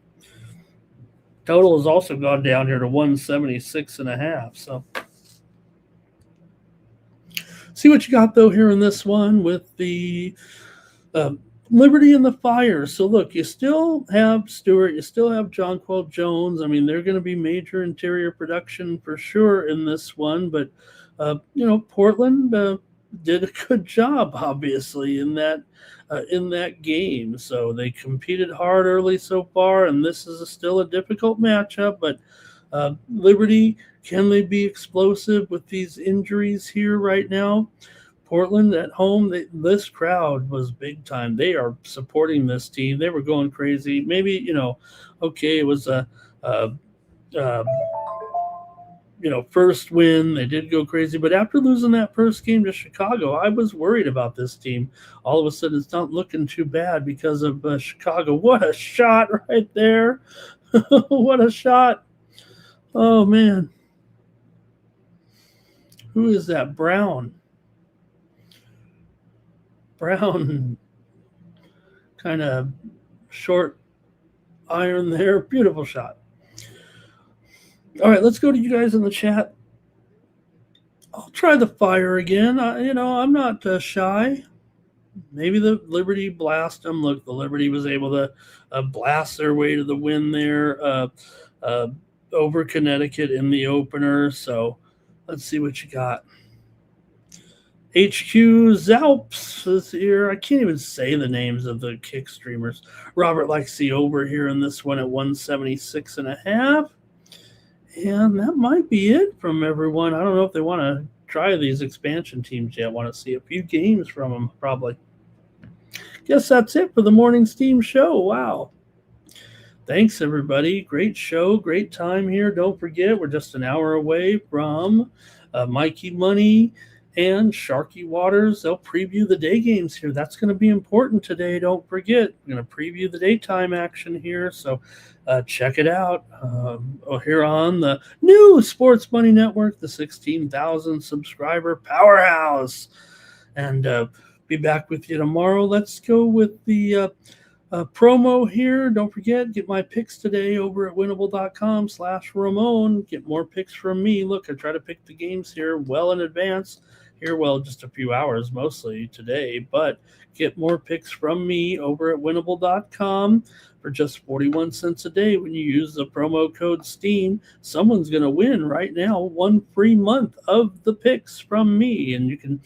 Total has also gone down here to 176.5. So see what you got, though, here in this one with the Liberty and the Fire. So look, you still have Stewart, you still have Jonquil Jones. I mean, they're going to be major interior production for sure in this one, but Portland did a good job, obviously, in that game. So they competed hard early so far, and this is still a difficult matchup. But Liberty, can they be explosive with these injuries here right now? Portland at home, this crowd was big time. They are supporting this team. They were going crazy. Maybe, okay, it was a first win. They did go crazy. But after losing that first game to Chicago, I was worried about this team. All of a sudden, it's not looking too bad because of Chicago. What a shot right there. What a shot. Oh, man. Who is that? Brown kind of short iron there. Beautiful shot. All right, let's go to you guys in the chat. I'll try the Fire again. I'm not shy. Maybe the Liberty blast them. Look, the Liberty was able to blast their way to the win there over Connecticut in the opener. So let's see what you got. HQ Zalps is here. I can't even say the names of the kick streamers. Robert likes the over here in this one at 176.5. And that might be it from everyone. I don't know if they want to try these expansion teams yet. Want to see a few games from them, probably. Guess that's it for the morning's team show. Wow. Thanks, everybody. Great show. Great time here. Don't forget, we're just an hour away from Mikey Money and Sharky Waters. They'll preview the day games here. That's going to be important today. Don't forget. We're going to preview the daytime action here. So check it out here on the new Sports Money Network, the 16,000 subscriber powerhouse. And be back with you tomorrow. Let's go with the promo here. Don't forget, get my picks today over at winnable.com/Ramon. Get more picks from me. Look, I try to pick the games here well in advance. Just a few hours mostly today, but get more picks from me over at winnable.com for just 41 cents a day. When you use the promo code STEAM, someone's going to win right now 1 free month of the picks from me, and you can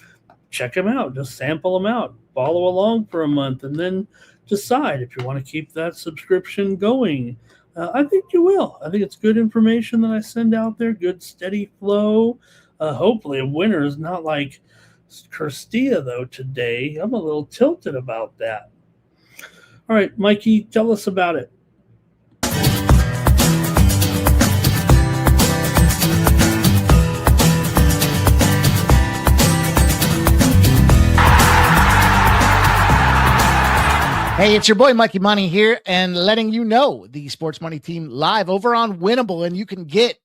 check them out. Just sample them out, follow along for a month, and then decide if you want to keep that subscription going. I think you will. I think it's good information that I send out there, good steady flow. Hopefully a winner is not like Kirstia, though, today. I'm a little tilted about that. All right, Mikey, tell us about it. Hey, it's your boy Mikey Money here, and letting you know the Sports Money team live over on Winnable, and you can get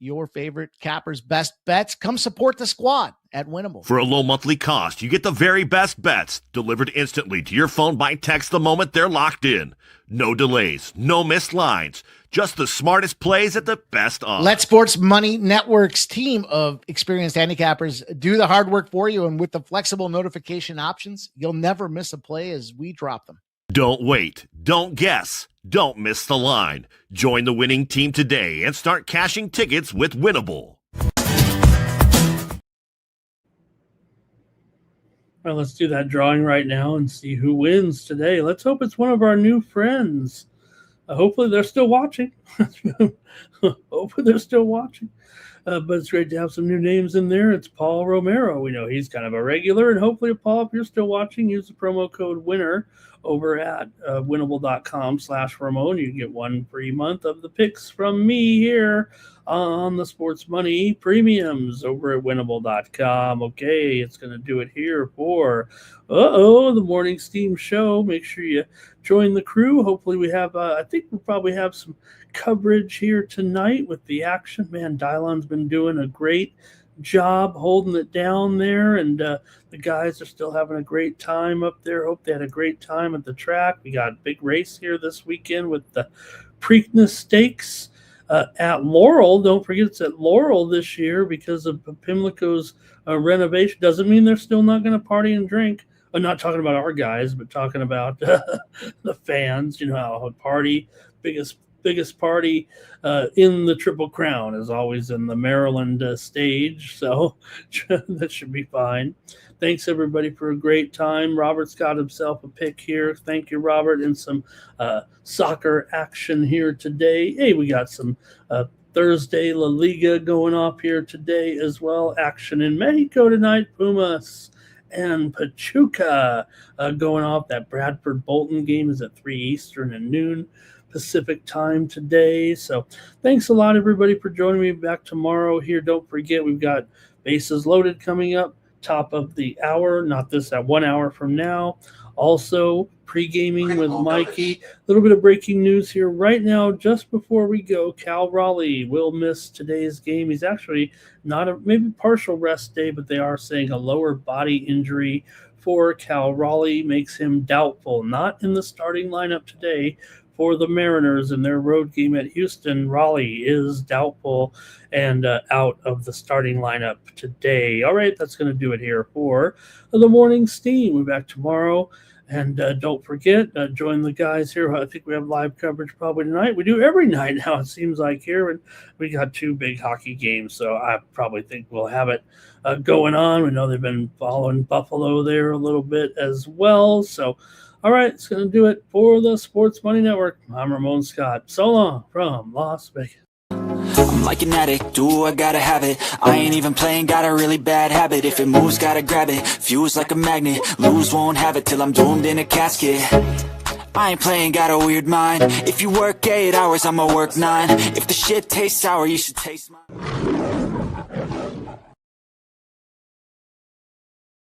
your favorite cappers' best bets. Come support the squad at Winnable. For a low monthly cost, you get the very best bets delivered instantly to your phone by text the moment they're locked in. No delays, no missed lines, just the smartest plays at the best odds. Let Sports Money Network's team of experienced handicappers do the hard work for you, and with the flexible notification options, you'll never miss a play as we drop them. Don't wait. Don't guess. Don't miss the line. Join the winning team today and start cashing tickets with Winnable. Well, let's do that drawing right now and see who wins today. Let's hope it's one of our new friends. Hopefully they're still watching. Hopefully they're still watching. But it's great to have some new names in there. It's Paul Romero. We know he's kind of a regular. And hopefully, Paul, if you're still watching, use the promo code WINNER over at winnable.com/Ramon. You can get one free month of the picks from me here on the Sports Money Premiums over at winnable.com. Okay, it's going to do it here for the Morning Steam Show. Make sure you join the crew. Hopefully we have, I think we'll probably have some coverage here tonight with the action. Man, Dylon's been doing a great job holding it down there, and the guys are still having a great time up there. Hope they had a great time at the track. We got a big race here this weekend with the Preakness Stakes at Laurel. Don't forget it's at Laurel this year because of Pimlico's renovation. Doesn't mean they're still not going to party and drink. I'm not talking about our guys, but talking about the fans. You know how a party, biggest party in the Triple Crown is always in the Maryland stage, so that should be fine. Thanks everybody for a great time. Robert's got himself a pick here. Thank you, Robert, and some soccer action here today. Hey, we got some Thursday La Liga going off here today as well. Action in Mexico tonight. Pumas and Pachuca going off. That Bradford Bolton game is at 3 Eastern and noon Pacific time today. So thanks a lot, everybody, for joining me. Back tomorrow here. Don't forget, we've got Bases Loaded coming up, top of the hour, not this, at 1 hour from now. Also, pre-gaming with Mikey. A little bit of breaking news here right now. Just before we go, Cal Raleigh will miss today's game. He's actually not a maybe partial rest day, but they are saying a lower body injury for Cal Raleigh makes him doubtful. Not in the starting lineup today for the Mariners in their road game at Houston. Raleigh is doubtful and out of the starting lineup today. All right, that's going to do it here for the Morning Steam. We'll be back tomorrow. And don't forget, join the guys here. I think we have live coverage probably tonight. We do every night now, it seems like, here. And we got 2 big hockey games, so I probably think we'll have it going on. We know they've been following Buffalo there a little bit as well. So, all right, it's going to do it for the Sports Money Network. I'm Ramon Scott. So long from Las Vegas. I'm like an addict, do I gotta have it. I ain't even playing, got a really bad habit. If it moves, gotta grab it, fuse like a magnet. Lose, won't have it till I'm doomed in a casket. I ain't playing, got a weird mind. If you work 8 hours, I'ma work 9. If the shit tastes sour, you should taste mine.